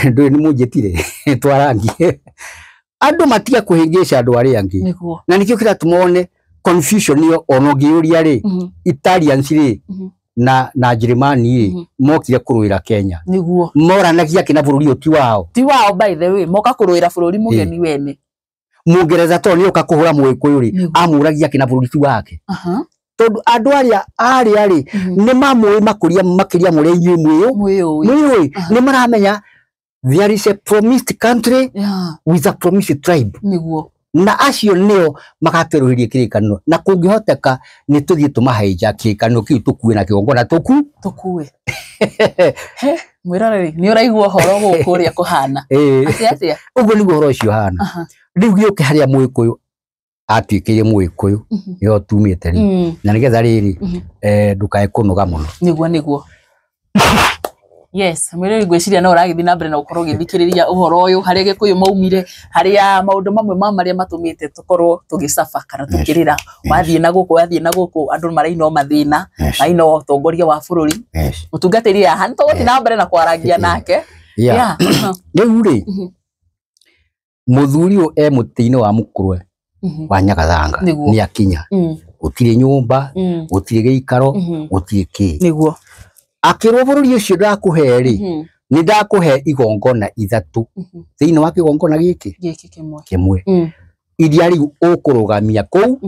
ndu ni munjitire twarangie andu matia kuhingisha andu aria angi na nikio kira tumone confusion yo onogiuria ri Italians ri na Jerumani ri mokire kuruira Kenya niguo moranagia kina bururi oti wao by the way moka kuruira bururi mugeni wene Mungereza to ni ukakuhura Muikuyu ri amuragia kina bururi wake tondu andu aria ari ni mamwe makiria muri inyuĩ ni maramenya there is a promised country with a promised tribe niguo na acio nio magateruhirie kirikano na kungihoteka ni tuthie tumahaija kirikano kiu tukue na kigongona tukue mwiroreri ni uraigua horo gukuria kuhana atia uguo niguo horo ucio hana riu gioke haria Muikuyu atuikire Mũgĩkũyũ yo tumite ri na nigetha riri ndukae kunuga muno niguo yes mwere gwiciria no uragithii na mbere na ukorwo githikiriria uhoro uyu hari Gikuyu maumire haria maundu mamwe maria matumite tukorwo tugicafa kana tukirira wathie na guku andu maraino mathina maino utongoria wa bururi utungatiri ya hanto goti na mbere na kwaragia nake riu ri muthuri u mutini wa Mukurwe wa Nyagathanga ni akinya gutire nyumba gutire giikaro gutire ki niguo akirwo bururi ucio ndakuhe ri ni ndakuhe igongona ithatu thiini wa kigongona giki kimwe iria riu ukurugamia kuu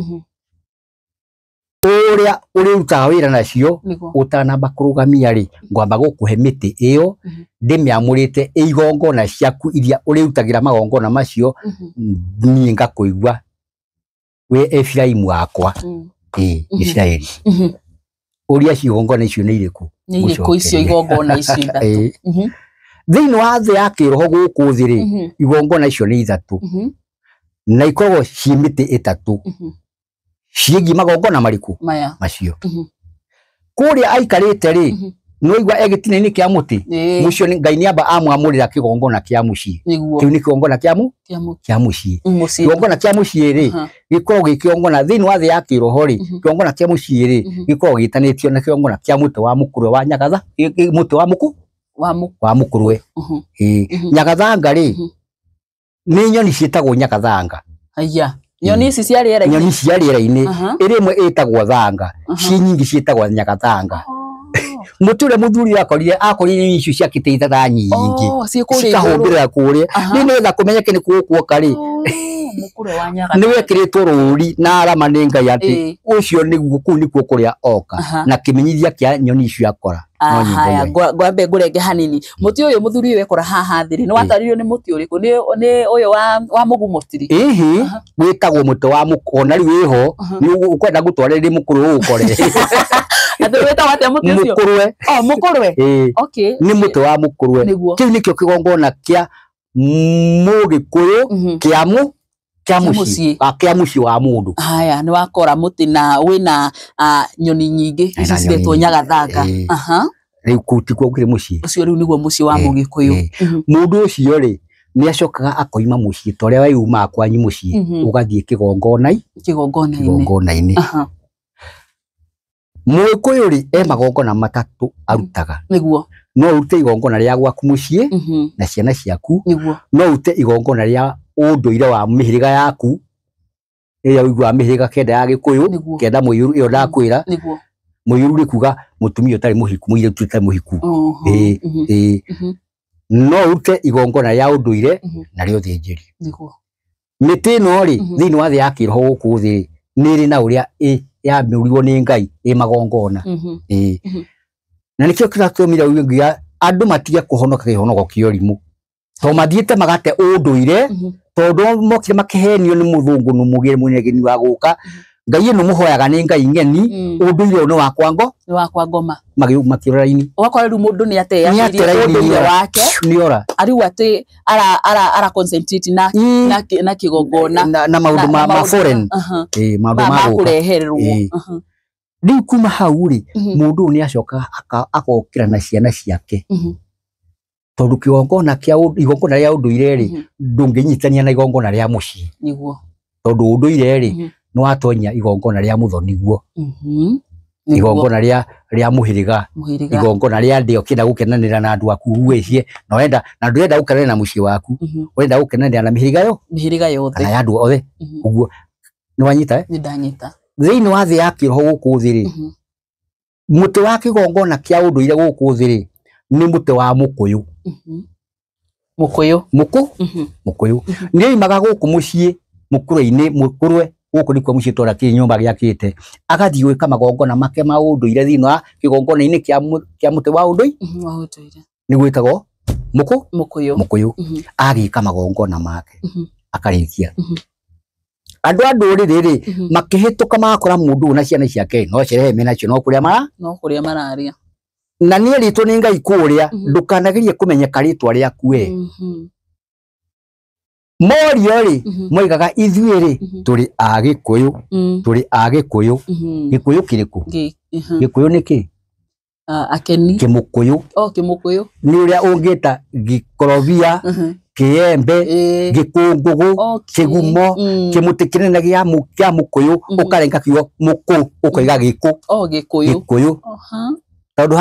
uria urutaga wira nacio utanamba kurugamia ri ngwamba gukuhe miti iyo ndimiamurite igongona ciaku iria urutagira magongona macio ni ngakuigwa we Efraimu wakwa Israeli uria cigongona icio ni iriku icio igongona icio ithatu thiini wa thĩ ya kĩroho gũkũ thĩ rĩ igongona icio nĩ ithatu na ikoragwo ci mĩtĩ ĩtatũ ciĩgiĩ magongona marĩkũ macio kũrĩa aikarĩte rĩ no igwa egĩtina-inĩ kĩa mũtĩ mũcio Ngai nĩamba amwamũrĩra kĩgongona kĩa mũciĩ kĩu nĩ kĩgongona kĩa mũciĩ kĩgongona kĩa mũciĩ rĩ gĩkoragwo gĩ kĩgongona thĩinĩ wa thĩ ya kĩroho rĩ kĩgongona kĩa mũciĩ rĩ gĩkoragwo gĩtanĩtio na kĩgongona kĩa mũtĩ wa Mũkũrwe wa Nyagatha mũtĩ wa Mũkũrwe Nyagathanga rĩ nĩ nyoni ciĩtagwo Nyagathanga nyoni ici cia rĩera-inĩ ĩrĩ ĩmwe ĩtagwo thanga ci nyingĩ ciĩtagwo Nyagathanga muture muthuri akorire nyoni icio ciakite ithatha nyingĩ cikahumbĩrĩra kũrĩa nĩgetha kũmenyeke nĩ kuoka rĩ Mũkũrwe wa Nyagatha nĩ wekĩrĩtwo rũri na arama nĩ Ngai atĩ ũcio nĩguo kũu nĩkuo kũrĩa oka na kĩmenyithia kĩa nyoni icio akora haya ngwambe ngurenge hanini muti uyu muthuri uyu ekora haha thiri ni wataririo ni muti uriku ni uyu wa Mũgumũtiri witagwo muti wa Mũkona riu iho ni ukwenda gutwarĩrĩria Mũkũrwe ukore atĩ witagwo atĩa muti ucio Mũkũrwe okay ni muti wa Mũkũrwe kiu nikio kigongona kia Mũgĩkũyũ kia muciĩ wa mundu haya ni wakora muti na wina nyoni nyingi ici ciretwo Nyagathanga riu kuti kwa ukire muciĩ ucio riu niguo muciĩ wa Mũgĩkũyũ mundu ucio ri ni acokaga akoima muciĩ toria wa yuma kwanyu muciĩ ugathie kigongona-inĩ Mũgĩkũyũ ri magongona matatu arutaga niguo no urute igongona ria gwaku muciĩ na ciana ciaku no urute igongona ria ũndũire wa mĩhĩrĩga yaku ĩrĩa ũigua mĩhĩrĩga kenda ya Gĩkũyũ kenda mũiyũru ĩyo ndakwĩra mũiyũru nĩ kuga mũtumia ũtarĩ mũhiku mũirĩtu ũtarĩ mũhiku no urute igongona ya ũndũire na rĩo thĩnjĩri mĩtĩ ĩno rĩ thĩinĩ wa thĩ ya kĩroho gũkũ thĩ nĩ ĩrĩ na ũrĩa yamĩũrirwo nĩ Ngai magongona na nĩkĩo kĩratũmire ugiga andũ matige kũhonoka kĩhonogo kĩa ũrimũ to mathiĩte magate ũndũire tondu mokire makihenio ni muthungu numugire munegeni wa guka Ngai ĩno muhoyaga ni Ngai ng'eni ũndũire no wakwa ngoma makirora-ini wakora riu mundu ni ateyanĩrie ũndũire wake niora ariu atĩ ara concentrate na kigongona na maundu ma foreign maundu ma kurehererwo riu kuma hau ri mundu ni acoka akokira na ciana ciake tondu kigongona igongona ria ũndũire ri ndũngĩnyitania na igongona ria muciĩ niguo tondu ũndũire ri no watonya igongona ria muthoni guo igongona ria mũhĩrĩga igongona ria ndĩo kĩenda gũkenanĩra na andũ aku uwĩcie na wenda na ndũrenda gũkenanĩra na muciĩ waku wenda gũkenanĩra na mĩhĩrĩga yothe kana andũ othe ũguo nĩ wanyita nĩ ndanyita thĩinĩ wa thĩ ya kĩroho gũkũ thĩ rĩ mũtĩ wa kĩgongona kĩa ũndũire gũkũ thĩ rĩ nĩ mũtĩ wa Mũkũyũ Mũkũyũ nĩ oimaga gũkũ mũciĩ Mũkũrwe-inĩ Mũkũrwe gũkũ nĩkuo mũciĩ twara kĩ nyũmba gĩakĩte agathiĩ gwĩka magongona make ma ũndũire thĩinĩ wa kĩgongona-inĩ kĩa mũtĩ wa ũndũire nĩ gwĩtagwo Mũkũyũ agĩka magongona make akarĩkia andũ a ndũrĩrĩ rĩ makĩhĩtũka magakora mũndũ na ciana ciake no cirehe menacio no kũrĩa mararia na nĩ erĩtwo nĩ Ngai kũrĩa ndũkanagerie kũmenyeka rĩtwa rĩaku morio ri moigaga ithuĩ turi Agikuyu turi Agikuyu Gikuyu kiriku Gikuyu niki akeni Kimukuyu Kimukuyu ni uria ungita Gikorobia Kiembe Gikungugu Kigumo Kimuti kinene gia Mukuyu ukarenga kiyo muku ukoiga Giku Gikuyu tondu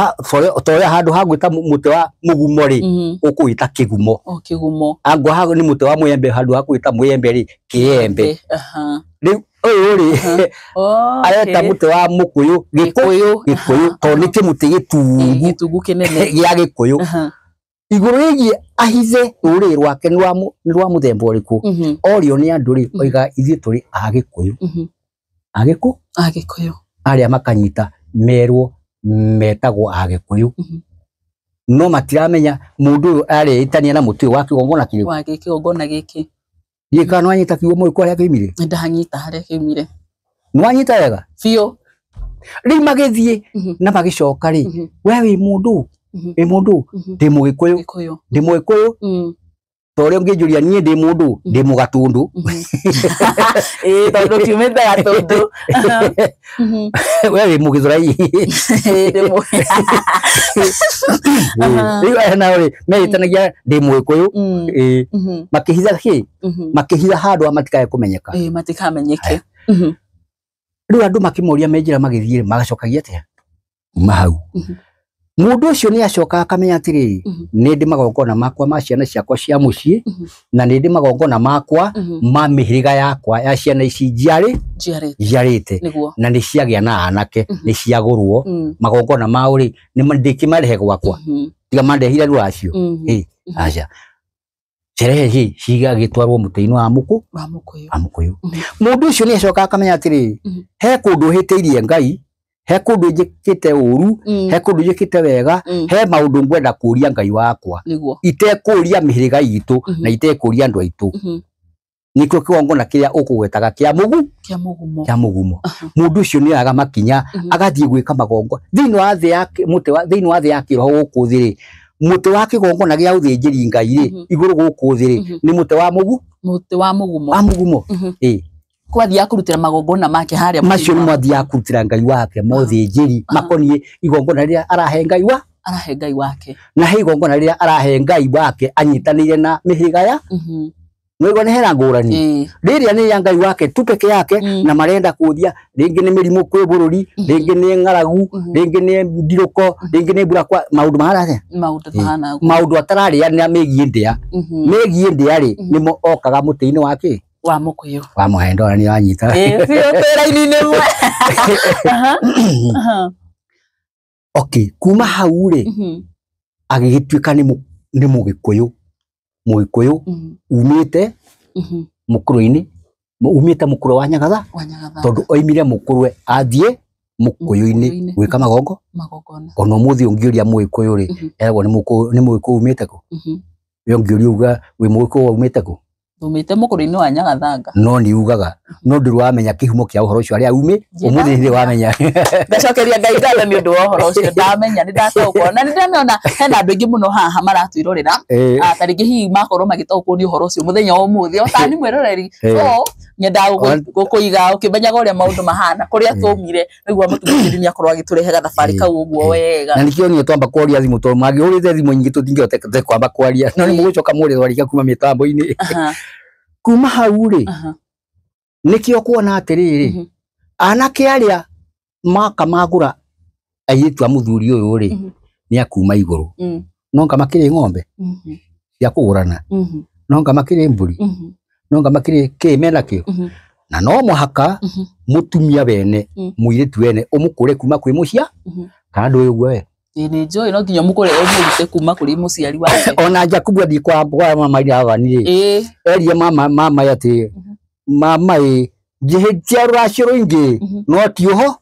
toria handu hagwita muti wa mugumo ri ukuita Kigumo Kigumo ango hago ni muti wa Muembe handu hakwita Muembe ri Kiembe riu uyu ri areta muti wa Mukuyu Gikuyu to ni kimuti gitungu kinene gia Gikuyu iguru yigie ahize ruri rwake ni rwa muthemba uriku orio ni andu ri oiga ithuĩ turi Agikuyu Agikuyu aria makanyita merwo metagwo Agikuyu no matiramenya mundu uyu areitania na muti wa kigongona kiriku wa kigongona giki yika no anyita kiugo mu kwaria kimire ndahanyita haria kimire no anyita wega fio ri magithie na magicoka ri we wi mundu ndi Mugikuyu ndi Mugikuyu tore ngijuria nie ndi mundu ndi Mugatundu tondu kiumite Gatundu we wi Mugithurai na ri meitanagia ndi Mugikuyu makihitha handu amatikae kumenyeka matikamenyeke riu andu makimoria menjira magithie magacokagia atia mahau mundu ucio ni acoka akamenya atiri ni ndi magongona makwa ma ciana ciakwa cia mucii na ni ndi magongona makwa ma mihiriga yakwa ya ciana ici njiarite na ni ciagia na anake ni ciagurwo magongona ma uri ni ndikimarehe gwakwa tiga mandehire rwacio aca sherehe ici cigagitwarwo mutini wa Mukuyu mundu ucio ni acoka akamenya atiri he kundu hiteirie Ngai he kundu njikite uru he kundu njikite wega he maundu ngwenda kuria Ngai wakwa itekuria mihiriga itu na itekuria andu aitu nikio kigongona kiria ukugwetaga kia mugumo mundu ucio ni aga makinya agathie gwika magongo thiini wa thi yake thiini wa thi yake roho guku thiri muti wa kigongona gia uthinjiri Ngai ri iguru guku thiri ni muti wa mugumo kwathia kurutira magongona make haria macio ni mwathia kurutira Ngai wake mothinjiri makonie igongona riria arahe Ngai wake na he igongona riria arahe Ngai wake anyitanire na mihiriga ya Mwego ni hera ngurani riria ni ya Ngai wake tu peke yake na marenda kuthia ringi ni mirimu kwi bururi ringi ni ngaragu ringi ni ndiruko ringi ni mbura kwa maundu mahana maundu atararia ni amegie ndia megie ndia ri ni mo okaga mutini wake wa Mukuyu wa muhendo ni wanyita fio tera-ini ni mwe okay kuma hau ri agigituika ni Mugikuyu umite mukuru-ini umite mukuru wa Nyagatha tondu oimire mukurwe athie Mukuyu-ini gwika magongona ono muthi ungiuria Mugikuyu ri ergo ni Mugikuyu umite ku yo ngiuria uga wi Mugikuyu umite ku umite mukuru-ini wa Nyagatha no ni ugaga no ndiramenya kihumo kia uhoro ucio aria ume umuthi ndi wamenya ngacokeria Ngai ngatho ni undu wa uhoro ucio ndamenya ni ndataukwo na ni ndamenya hena andu ingi muno haha maratwirorera taringi hihi makorwo magitaukwo ni uhoro ucio muthenya umuthi otani mwiroreri so nyenda gukuiga ukimenyaga uria maundu mahana kuria tumire niguo mutumikiri ni akorwo agiturehera thabari kau uguo wega na nikio ni twamba kwaria thimu to magi urite thimu nyingi tutingihotete kwamba kwaria no ni mugucoka muri thwarika kuma mitambo-ini kuma hau ri nikio kuona atiriri anake aria makamagura aitu amuthuri uyu ri ni akuma iguru no ngamakiri ng'ombe ya kugurana no ngamakiri mburi no ngamakiri kimena kio na no muhaka mutumia bene muiritu bene umukure kuma kwi mucia kandu uyu gwe ni njoi no nginya mukure umurute kuma kuri muciari wake ona Jakubu athi kwa mama iri avanire eria mama yati mama jihetia rwacio ruingi no tiuho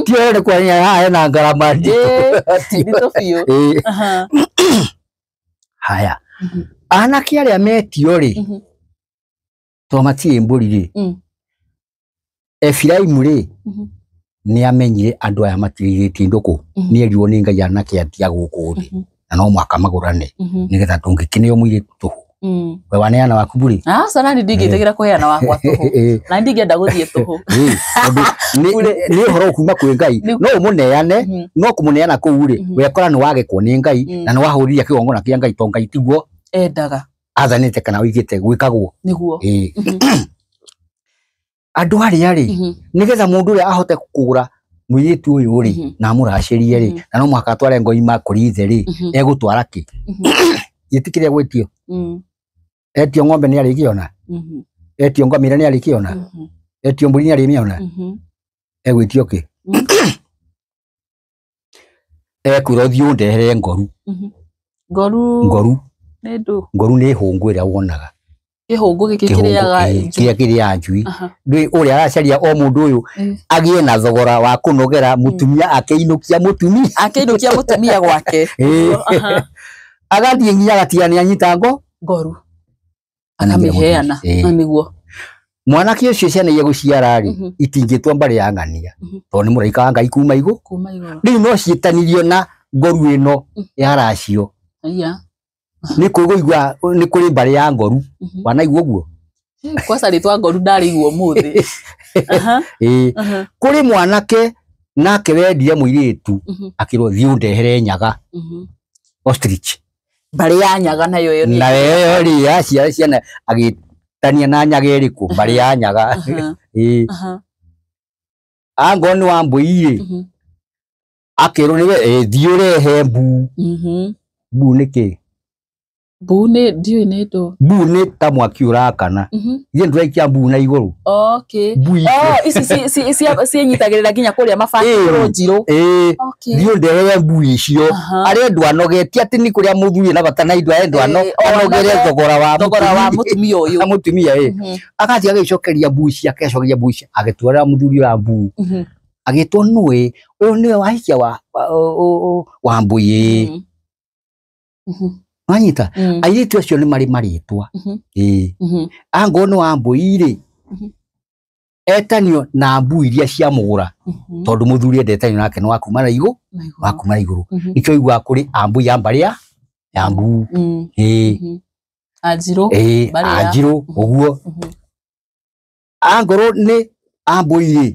tiore kwa nya na ngarama ndito fio haya anake aria metio ri to matie mburi ri Efiraimu ri ni amenyire andu aya matiriritie nduku ni erirwo ni Ngai anake atia guku thi na no mwaka magurane nigetha tungikinio mwire tuhu we waneana waku buri sana ni ndingĩtegera kũheana wakwa tũhũ na ndingĩenda gũthiĩ tũhũ nĩ ũhoro kuma kwĩ Ngai no ũmũneane no kũmũneana kũu rĩ wekora nĩ wagekwo nĩ Ngai na nĩ wahũrĩria kĩgongona kĩa Ngai to Ngai tiguo endaga athanĩte kana oigĩte gwĩkagwo nĩguo andũ arĩa rĩ nĩgetha mũndũ ũrĩa ahote kũgũra mũirĩtu ũyũ rĩ na amũracĩrie rĩ na no mũhaka atware ngoi makũri ithe rĩ egũtwara kĩ gĩtikĩrĩa gwĩtio etio ng'ombe nĩ arĩkĩona etio ngamĩra nĩ arĩkĩona etio mbũri nĩ arĩmĩona egwĩtio kĩ ekwĩra ũthiĩ ũndehere ngoru ngoru nĩ hũngũ ĩrĩa wonaga kĩhũngũ gĩkĩ kĩrĩaga njui ũrĩa aracaria o mũndũ ũyũ agĩe na thogora wa kũnogera mũtumia akĩinũkia mũtumia gwake agathiĩ nginya agatigania nyita ngoru akamĩheana nĩguo mwanake ũcio ciana iria gũciara rĩ itingĩtua mbarĩ ya ng'ania tondũ nĩ mũraika wa Ngai kuma igũrũ rĩu no ciĩtanĩrio na ngoru ĩno ya racio nĩ kũigua nĩ kũrĩ mbarĩ ya ngoru wanaigua ũguo kwanza rĩtwa ngoru ndarĩiguo mũthĩ kũrĩ mwanake nake wendire mũirĩtu akĩrwo thiĩ ũndehere nyaga ostrich mbarĩ ya nyaga nayo ĩyo na yo rĩ yaciara ciana agĩtania na nyaga ĩrĩkũ mbarĩ ya nyaga angorwo nĩ Wambũi rĩ akĩrwo nĩwe thiĩ ũrehe mbuu nĩkĩ mbuu nĩ ndiũĩ nĩ ndũ mbuu nĩ ta mwaki ũrakana ithe ndũraikia mbuu na igũrũ ici ciĩnyitagĩrĩra nginya kũrĩa mabati njirũ thiĩ ũndehere mbuu icio arendwo anogetie atĩ nĩ kũrĩa mũthuri na bata na indo arendwo anogere thogora wa mũtumia ũyũ mũtumia agathiĩ agĩcokeria mbuu ciake agĩtwarĩra mũthuri ũyũ mbuu agĩtwo nũĩ ũyũ nĩwe wahikia Wambũi Wanyita airĩtu acio nĩ marĩ marĩtwa angorwo nĩ Wambũi rĩ etanio na mbuu iria cia mũgũra tondũ mũthuri endetanio nake nĩ wakuma na igũrũ nĩkĩo iguaga kũrĩ Ambũi ya mbarĩ ya mbuu Anjirũ ũguo angorwo nĩ Ambũi rĩ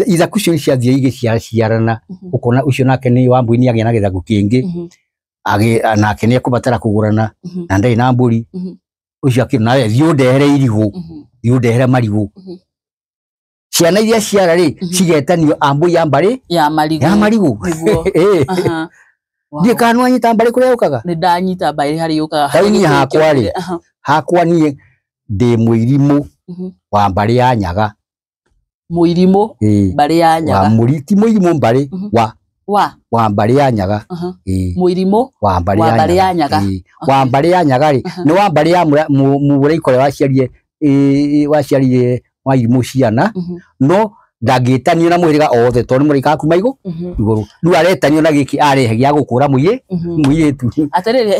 ithaku icio ciathiĩ igĩciarana ũkona ũcio nake nĩ Wambũi nĩ agĩa na gĩthaku kĩngĩ nake nĩ ekũbatara kũgũrana na ndarĩ na mbũri ũcio akĩrwo nawe thiĩ ũndehere irigũ thiĩ ũndehere marigũ ciana iria ciara rĩ cigetanio Ambũi ya mbarĩ ya marigũ ndiĩ kana nĩ wanyita mbarĩ kũrĩa yũkaga nĩ ndanyita mbarĩ harĩa yũkaga niĩ hakwa niĩ ndĩ mũirimũ wa mbarĩ ya nyaga mũirimũ mbarĩ ya nyaga ti mũirimũ mbarĩ wa mbarĩ ya nyaga mũirimũ wa mbarĩ ya nyaga wa mbarĩ ya nyaga rĩ nĩ wa mbarĩ ya mũraikore waciarire Wairimũ ciana no ndangĩtanio na mũhĩrĩga othe tondũ nĩ mũraika kuma igũrũ rĩu aretanio na gĩkĩ arehe gĩa gũkũra mũirĩtu atĩrĩrĩ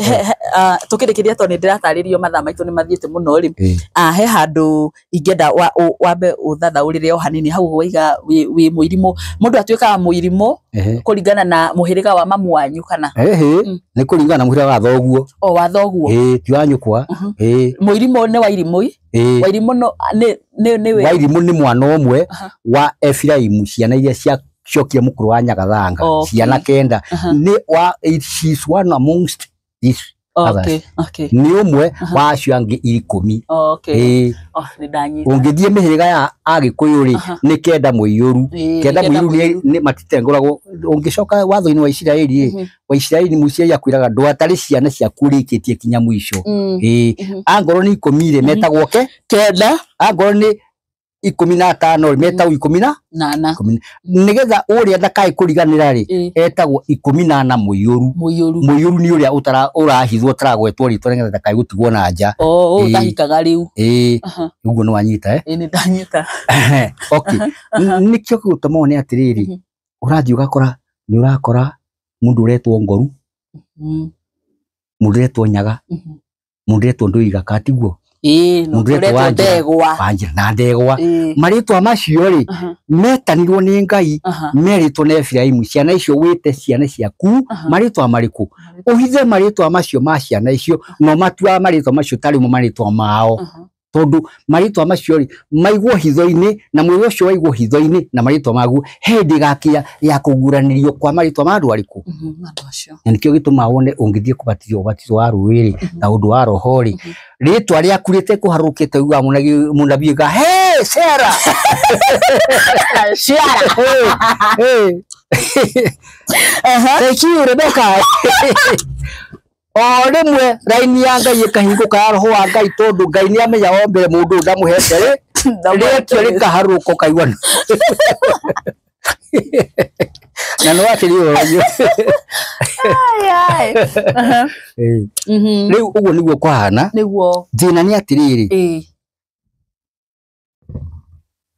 tũkĩrĩkĩria tondũ nĩ ndĩratarĩrio mathaa maitũ nĩ mathiĩte mũno rĩ he handũ ingĩenda wambe ũthathaũrĩre o hanini hau waiga wĩ mũirimũ mũndũ atuĩkaga mũirimũ kũringana na mũhĩrĩga wa mamu wanyu kana nĩ kũringana na mũhĩrĩga wa thoguo wa thoguo ti wa nyũkwa mũirimũ nĩ Wairimũ Wairimũ nĩ mwana ũmwe wa Efiraimu ciana iria ciacokire mũkũrũ wa Nyagathanga ciana kenda she's one amongst these others nĩ ũmwe wa acio angĩ 10 ũngĩthiĩ mĩhĩrĩga ya Agĩkũyũ rĩ nĩ kenda mũiyũru nĩ matitengũragwo ũngĩcoka watho-inĩ wa Isiraeli Musa akwĩraga ndwatarĩ ciana ciaku ũrĩkĩtie kinya mũico angorwo nĩ 10 rĩ metagwo kenda angorwo nĩ 15 metagwo 10 nĩgetha ũrĩa ndakaĩ kũriganĩra rĩ etagwo 14 mũiyũru nĩ ũrĩa ũrahithwo ũtaragwetwo rĩtwa nĩgetha ndakaĩ gũtigwo na nja ũtahikaga rĩu ũguo nĩ wanyita nĩ ndanyita nĩkĩo gĩgũtũma nĩ atĩrĩrĩ ũrathiĩ ũgakora nĩ ũrakora mũndũ ũretwo ngoru mũndũ ũretwo nyaga mũndũ ũretwo ndũiga katiguo Nũndũretwo ndegwa Wanjira na ndegwa marĩtwa macio rĩ metanirwo nĩ Ngai merĩtwo nĩ Efiraimu ciana icio wĩte ciana ciaku marĩtwa marĩkũ ũhithe marĩtwa macio ma ciana icio no matua marĩtwa macio tarĩ mo marĩtwa mao tondu marĩtwa macio rĩ maigwo hitho-inĩ na mwĩrĩ ũcio waigwo hitho-inĩ na marĩtwa maguo hĩndĩ gakia ya kũguranĩrio kwa marĩtwa ma andũ arĩkũ na nĩkĩo gĩtũmaga wone ũngĩthiĩ kũbatithio ũbatizo wa rũĩ rĩ na ũndũ wa roho rĩ rĩtwa rĩaku rĩtekũharũrũkĩte uga mũnabii ga hey Sarah thank you Rebecca o rĩmwe raini ya Ngai ĩkahingũka ya roho wa Ngai tondũ Ngai nĩ amenya ombere mũndũ ndamuhete rĩ rĩtwa rĩkaharũrũka kaigua na no akĩrio rĩu ũguo nĩguo kwahana thĩna nĩ atĩrĩrĩ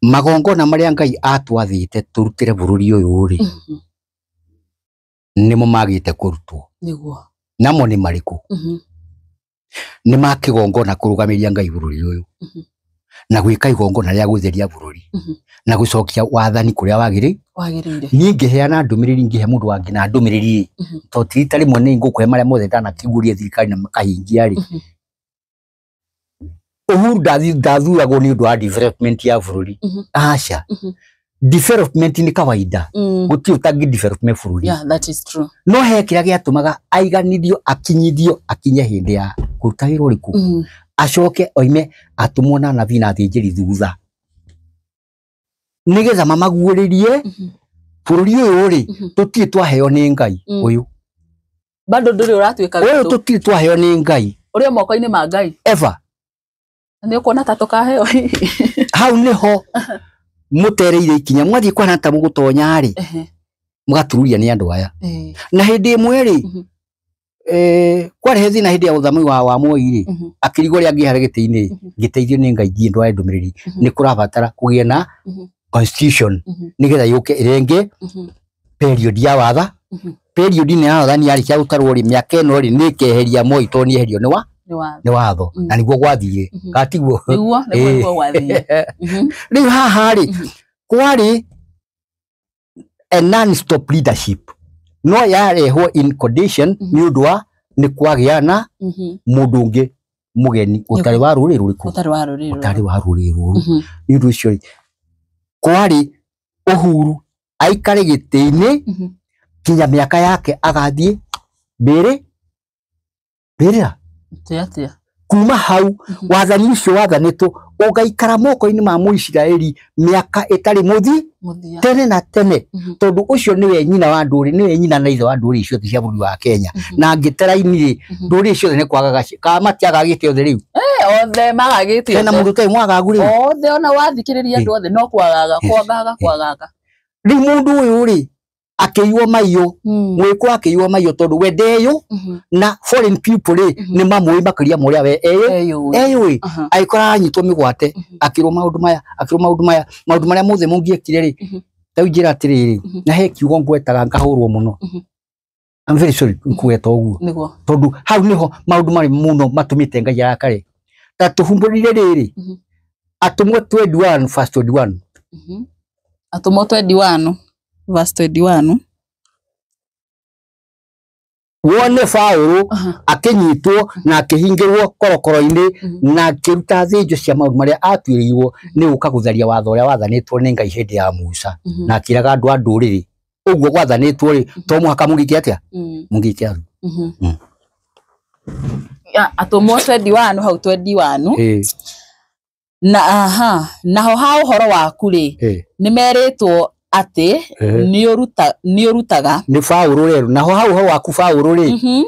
magongona marĩa Ngai atwathĩte tũrutĩre bũrũri ũyũ rĩ nĩmo magĩte kũrutwo namo nĩ marĩkũ nĩ ma kĩgongona kũrũgamĩrĩria Ngai bũrũri ũyũ na gwĩka igongona rĩa gũtheria bũrũri na gũcokia wathani kũrĩa wagĩrĩire ningĩheana ndũmĩrĩri ngĩhe mũndũ wangĩ na ndũmĩrĩri to tirita rĩmwe nĩ ngũkũhe marĩa mothe ndanakĩguũria thirikari na makahingia rĩ Uhuru ndathuragwo nĩ ũndũ wa development ya bũrũri aca development ni kawaida gũtirĩ ũtangĩ development bũrũri that is true no he kĩrĩa gĩatũmaga aiganithio akinyithio akinye hĩndĩ ya kũruta wĩra ũrĩkũ acoke oime atũmwo na nabii na athĩnjĩri thutha nĩgetha mamaguũrĩrie bũrũri ũyũ rĩ tũtirĩ twaheo nĩ Ngai ũyũ bado ndũrĩ ũratuĩka ũyũ tũtirĩ twaheo nĩ Ngai ũrĩa moko-inĩ ma Ngai ever nĩ ũkuona ta tũkaheo hau nĩho mũtereire ikinya mwathiĩ kwana ta mũgũtonya rĩ mũgatururia nĩ andũ aya na hĩndĩ ĩmwe rĩ kwarĩ thĩna hĩndĩ ya ũthamaki wa Moi rĩ akĩrigwo rĩa angĩhara gĩtĩ-inĩ ngĩteithio nĩ Ngai thiĩ ndware ndũmĩrĩri nĩ kũrabatara kũgĩa na constitution nĩgetha yũke ĩrenge period ya watha period nĩ ya wathani yarĩkia gũtarwo rĩ mĩaka ĩno rĩ nĩ ĩkeheria Moi to nĩ eherio nĩ watho na nĩguo gwathiĩ gatiguo nĩguo gwathiĩ rĩu haha rĩ kwarĩ a non-stop leadership no yarehwo in condition nĩ ũndũ wa nĩ kwagĩa na mũndũ ũngĩ mũgeni ũtarĩ wa rũrĩrĩ rũrĩkũ ũtarĩ wa rũrĩrĩ rũrũ nĩ ũndũ ũcio kwarĩ Uhuru aikare gĩtĩ-inĩ kinya mĩaka yake agathiĩ mbĩrĩra kuma hau wathani ũcio wathanĩtwo ũgaikara moko-inĩ ma Mũisiraeli mĩaka ĩtarĩ mũthia tene na tene tondũ ũcio nĩwe nyina wa ndũrĩrĩ nĩwe nyina na ithe wa ndũrĩrĩ ciothe cia bũrũri wa Kenya na angĩtera-inĩ ndũrĩrĩ ciothe nĩ kwagaga kana matiagagĩte othe rĩu othe magagĩte tena mũndũ ũtarĩ mwagagu rĩu othe ona wathikĩrĩria andũ othe no kwagaga rĩu mũndũ ũyũ rĩ akĩiywo maiyũ mwĩkwo akĩiywo maiyũ tondũ we ndeyũ na foreign people rĩ nĩ mamũĩ makĩria ma ũrĩa we eyũĩ agĩkora anyitwo mĩgwate akĩrwo maũndũ marĩa mothe mũngĩekire rĩ rĩu njĩra atĩrĩrĩ na he kiugo ngwetaga ngahũrwo mũno I'm very sorry nkweta ũguo tondũ hau nĩho maũndũ marĩ mũno matũmĩte Ngai arakare ta tũhumbũrire rĩrĩ atũmwo 21 verse 21 atũmwo 21 verse 21 wone Paũlũ akĩnyitwo na akĩhingĩrwo korokoro-inĩ na akĩruta thĩnjo cia maũndũ marĩa atuĩrĩirwo nĩ gũka gũtharia watho ũrĩa wathanĩtwo nĩ Ngai hĩndĩ ya Musa na akĩraga andũ a ndũrĩrĩ ũguo gwathanĩtwo rĩ to mũhaka mũngĩke atĩa mũngĩke atũmwo 21 hau 21 na naho ha ũhoro waku rĩ nĩ merĩtwo atĩ nĩ ũrutaga nĩ Paũlũ rero naho hau ho waku Paũlũ rĩ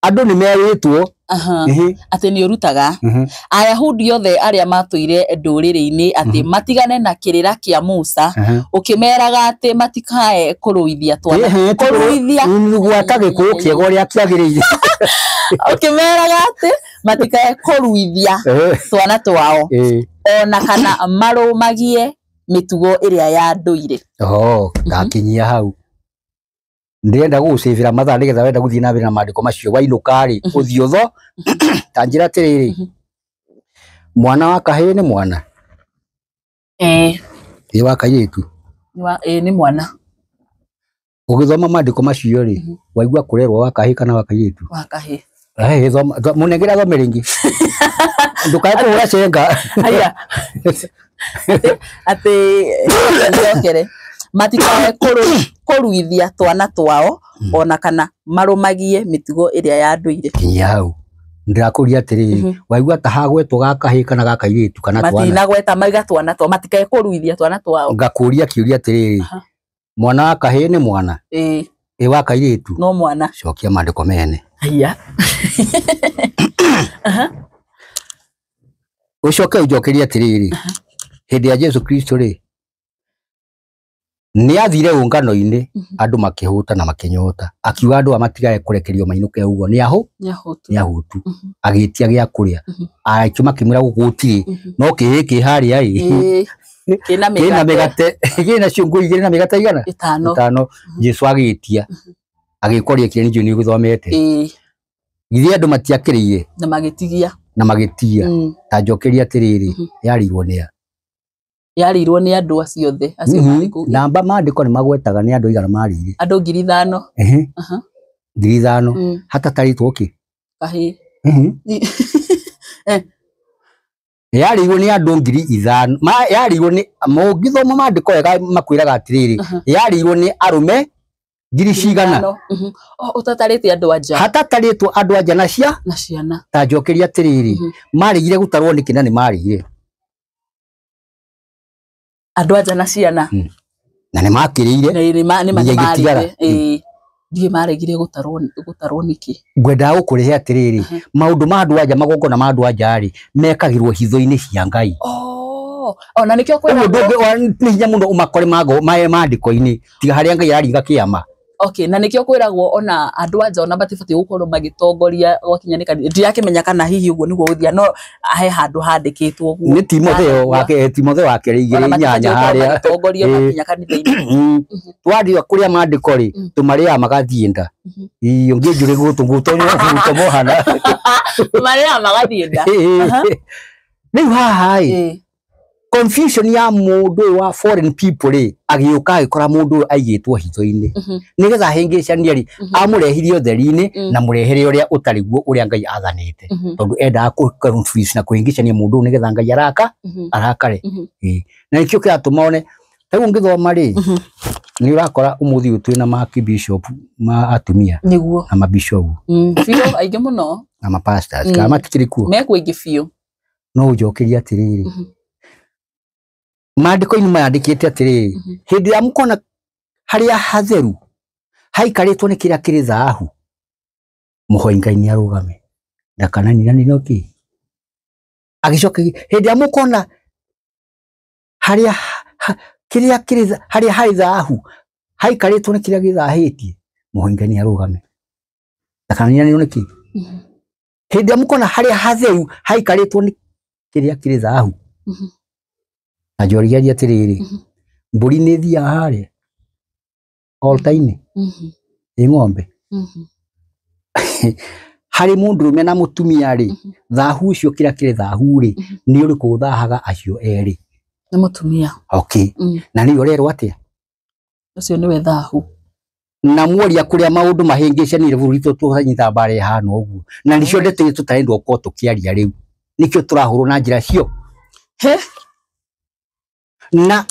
andũ nĩ merĩtwo atĩ nĩ ũrutaga Ayahudi othe arĩa matũire ndũrĩrĩ-inĩ atĩ matigane na kĩrĩra kĩa Musa ũkĩmeraga atĩ matikae kũrũithia twana gwaka gĩkũyũ kĩega ũrĩa kĩagĩrĩire ũkĩmeraga atĩ matikae kũrũithia twana twao ona kana marũmagie mĩtugo ĩrĩa ya ndũire ndakinyia hau ndĩrenda gũgũcĩbĩra mathaa nĩgetha wenda gũthiĩ na mbere na maandĩko macio wainũka rĩ ũthiĩ ũtho ta njĩra atĩrĩrĩ Mwana wa kahĩĩ nĩ mwana. Ĩ wa kairĩtu. Nĩ mwana. Ũgĩthoma maandĩko macio rĩ, waigua kũrerwo wa kahĩĩ kana wa kairĩtu? Wa kahĩĩ. Thoma mũnengera thome rĩngĩ. Ndukae kũhũra cenga. Aya. Atĩ njokere. Matikae kũruithia twana twao ona kana marũmagie mĩtugo ĩrĩa ya ndũire. Yau. Ndirakũria atĩrĩrĩ, waigua ta hagwetwo ga kahĩĩ kana ga kairĩtu kana twana. Matinagweta maiga twana twao, matikae kũruithia twana twao. Ngakũria kĩũria atĩrĩrĩ, mwana wa kahĩĩ nĩ mwana? Ĩ wa kairĩtu? No mwana. Cokia maandĩko mene. Aya. Ucoke ũnjokerie atĩrĩrĩ, hĩndĩ ya Jesu Kristo rĩ, nĩ athire ũngano-inĩ andũ makĩhũta na makĩnyota, akiuga andũ amatigae kũrekerio mainũke ũguo nĩ ahũtu, agĩtia gĩa kũrĩa, acio makĩmwĩra gũkũ gũtirĩ, no kĩhĩ harĩa ĩ kĩna mĩgate, kĩna ciũngũ igĩrĩ na mĩgate igana? 5. Jesu agĩtia agĩkoria kĩrĩa nĩnjũĩ nĩ ũgĩthomete. Githĩ andũ matiakĩrĩire na magĩtia ta njokeria atĩrĩrĩ, yarirwo nĩa? Yarirwo nĩ andũ acio othe acio marĩkũ. Namba maandĩko nĩ magwetaga nĩ andũ igana marĩire. Andũ 5,000. 5,000 hatatarĩtwo kĩ? Kahĩĩ. Yarirwo nĩ andũ 5,000. Yarirwo nĩ mũngĩthoma maandĩko wega makwĩraga atĩrĩrĩ, yarirwo nĩ arũme 100,000. Ũtatarĩte andũ anja. Hatatarĩtwo andũ anja na ciana. Ta njokeria atĩrĩrĩ, marĩgire gũtarwo nĩkĩ na nĩ marĩire? Andũ anja na ciana. Na nĩ makĩrĩire. Nĩ marĩire. Ndiĩ maregire gũtarwo nĩkĩ. Ngwendaga gũkũrehe atĩrĩrĩ, maũndũ ma andũ anja magongona ma andũ anja rĩ, mekagĩrwo hitho-inĩ cia Ngai. Ona nĩkĩo kwĩragwo. Nĩ hinya mũno ũmakore maandĩko-inĩ, tiga harĩa Ngai araringa kĩama. Okay, na nĩkĩo kwĩragwo ona andũ anja ona batibatiĩ gũkorwo magĩtongoria gwakinya nĩ kanitha. Ndirakĩmenya kana hihi ũguo nĩguo gũthia, no he handũ handĩkĩtwo ũguo. Nĩ Timotheo wa kerĩ 2:8 harĩa gũtongoria gwakinya kanitha-inĩ. Twathio kũrĩa maandĩko rĩ, tũmarĩaga magathiĩ nda. Iyo ngĩnjũrĩ gũtũ mohana. Marĩaga magathiĩ nda. Rĩu haha ĩ, confusion ya mũndũ wa foreign people rĩ, agĩũka agĩkora mũndũ ũyũ aigĩtwo hitho-inĩ, nĩgetha ahĩngĩcanie rĩ, amũrehire ũtheri-inĩ na mũrehere ũrĩa ũtarĩ guo ũrĩa Ngai athanĩte, tondũ endaga confuse na kũhĩngĩcania mũndũ ũyũ nĩgetha Ngai arakare. Na nĩkĩo kĩratũma one rĩu ngĩthoma rĩ, nĩ ũrakora ũmũthĩ twĩ na ma-bishop ma atumia na ma-bishop biũ aingĩ mũno na ma-pastors kana matikĩrĩ kuo, mekũingĩ biũ. No ũnjokerie atĩrĩrĩ, maandĩko-inĩ mayandĩkĩte atĩrĩrĩ, hĩndĩ ya mũkona harĩa hatheru haikarĩtwo nĩ kĩrĩa kĩrĩ thaahu, mũhoi Ngai nĩ arũgame ndakananiganĩrwo kĩ. Agĩcoka hĩndĩ ya mũkona harĩa kĩrĩa kĩrĩ harĩa harĩ thaahu haikarĩtwo nĩ kĩrĩa gĩthahĩtie, mũhoi Ngai nĩ arũgame ndakananiganĩrwo kĩ. Hĩndĩ ya mũkona harĩa hatheru haikarĩtwo nĩ kĩrĩa kĩrĩ thaahu, na njoria atĩrĩrĩ, mbũri nĩ thiaga harĩa altar-inĩ ĩ ng'ombe harĩ mũndũrũme na mũtumia rĩ, thaahu ũcio kĩrĩa kĩrĩ thaahu rĩ, nĩ ũrĩkũ ũthahaga acio erĩ? Nĩ mũtumia. Okay, na nĩ ũrerwo atĩa? Ũcio nĩwe thaahu. Na muoria kũrĩa maũndũ mahĩngĩcanire bũrũri tũtanyita mbara ĩhana ũguo, na nĩcio ndeto iria tũtarendwo gũkorwo tũkĩaria rĩu, nĩkĩo tũrahũrwo na njĩra cio. Na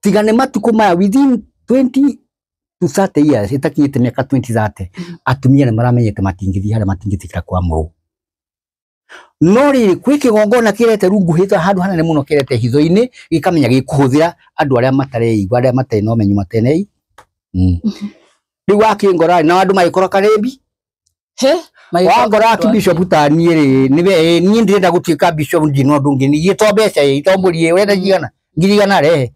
tiga nĩ matukũ maya within 20 to 30 years, ĩtakinyĩte mĩaka 20-30, atumia nĩ maramenyete matingĩthiĩ harĩa matingĩtĩkĩra kwamũrwo. No rĩrĩ kwĩ kĩgongona kĩrete rungu hitho handũ hanene mũno kĩrete hitho-inĩ, gĩkamenya gĩkũhũthĩra andũ arĩa matareigua, arĩa matarĩ na ũmenyo matenei. Rĩu wakĩngora na andũ magĩkora karĩmbi. Wangora bishop ta niĩ rĩ, niĩ ndĩrenda gũtuĩka bishop ndino ũndũ ũngĩ, nĩgĩtwo mbeca itombũrie wenda jigana 100 rehe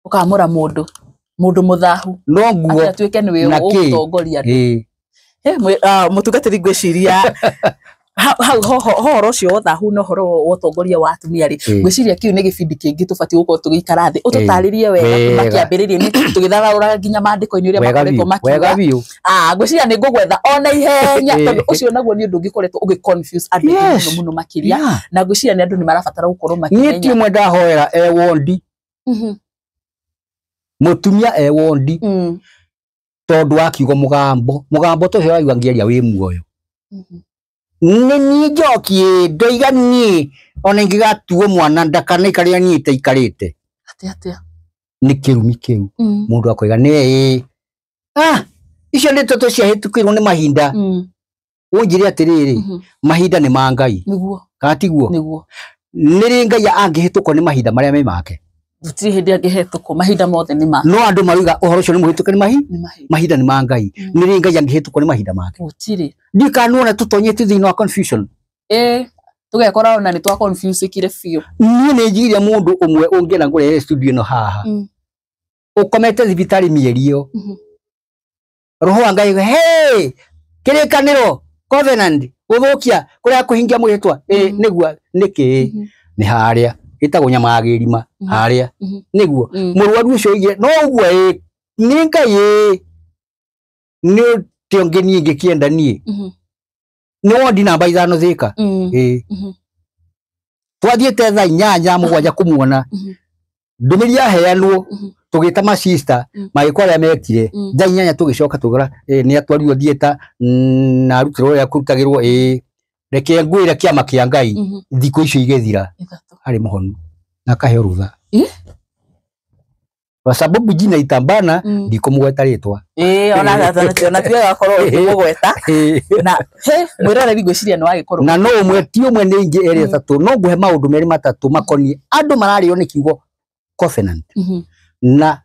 ũkamũra mũndũ mũthahu no nguo atuĩke nĩwe ũtongoria. Mũtungatĩri ngwĩciria horo cio wotha hu no horo wotongoria wa atumia ri gwiciria kiu ni gibindi kingi tubati guko tugikara thi ututaririe wega makiambiririe ni tugitharura nginya mandiko-ini uria makoretwo makiuga gwiciria ni ngugwetha ona ihenya tondu ucio naguo ni undu ngikoretwo ugi confuse andu muno makiria na gwiciria ni andu ni marabatara gukorwo makimenya ni timwe ndahoera wondi mutumia wondi tondu akiugo mugambo to hewa iwangeria wi muoyo ni njokie ndoiganie ona ingigatuo mwana ndakana ikaria nyite ikarite atia ni kirumi kiu mundu akoiga ni icio ni toto cia hitukirwo ni mahinda unjire atiriri mahinda ni ma Ngai niguo katiguo niguo niri Ngai angihituko ni mahinda maria me make gutiri hindi angihituko mahinda mothe ni ma no andu maruga uhoro cio ni muhituke ni mahinda ni ma Ngai niri Ngai angihituko ni mahinda make gutiri ndikanona tutonyete thini wa confusion tugekora ona ni twa confuse kire fio ni njiria mundu umwe ungiena ngure studio no haha ukomete thibitari mierio roho wa Ngai hey kirikaniro covenant uthukia kuria kuhingia mwitwa niguo niki ni haria itagwo nyamagirima haria niguo murwaru ucio ige no uguo ni Ngai ni tiongeni ingikienda nie ni wondi namba 5 thika twathiete thaa 8 mugwanja kumuona ndumiria heanwo tugita ma sister magikora mekire thaa 8 tugicoka tugora ni atwarirwo thieta na rutiro ya kurutagirwo reke ngwira kiama kia Ngai thiko icio igethira ari muhonu na kaheo rutha kwa sababu jina itambana ndikumugweta ritwa ona tiwe gakorwo ukimugweta na mwirore bigwiciria no agikorwo na no umwe ti umwe ni ingi eri atatu no nguhe maundu meri matatu makoni andu marario ni kiugo covenant na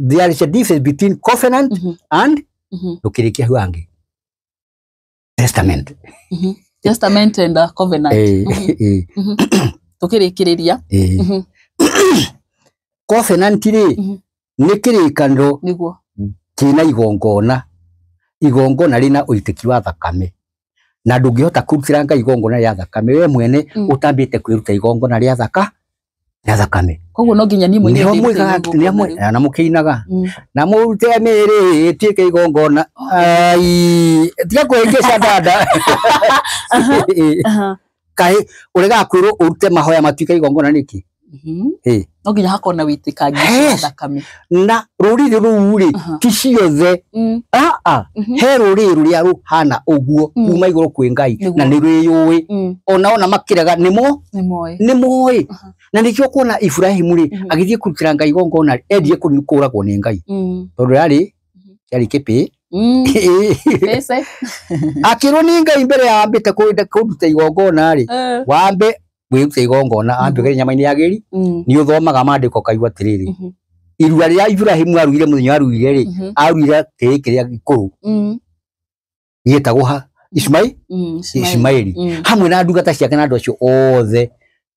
there is a difference between covenant and tukirikia huangi testament testament and covenant tukirikiriria covenant ri ni kirikano niguo kina igongona rina uitiki wa thakame na ndungihota kurutira Ngai igongona ria thakame we mwene utambite kwiruta igongona ria thakame koguo no nginya ni mwene na mukiinaga na murute miri tiike igongona ai tiga kuengesha dada kai urega kwiro urute mahoya matuika igongona niki no nginya hakona witikangi thakame na ruriri ruri ti ciothe he ruriri ruria ruhana uguo kuma iguru kwi Ngai na ni rwiyui ona makiraga ni moi na nikio kuona Ibrahimu ri agithie kurutira Ngai igongona endie kuragwo ni Ngai tondu yari kipi pese akiro ni Ngai mbere ya ambite kuruta igongona ri wambe wiruta igongona ambigire nyama-ini ya geri ni uthomaga mandiko kaigwa tiriri irua ria Ibrahimu aruire muthenya aruire ri aruire kiria gikuru yetagwo Ismaili hamwe na ndungata ciake na andu acio othe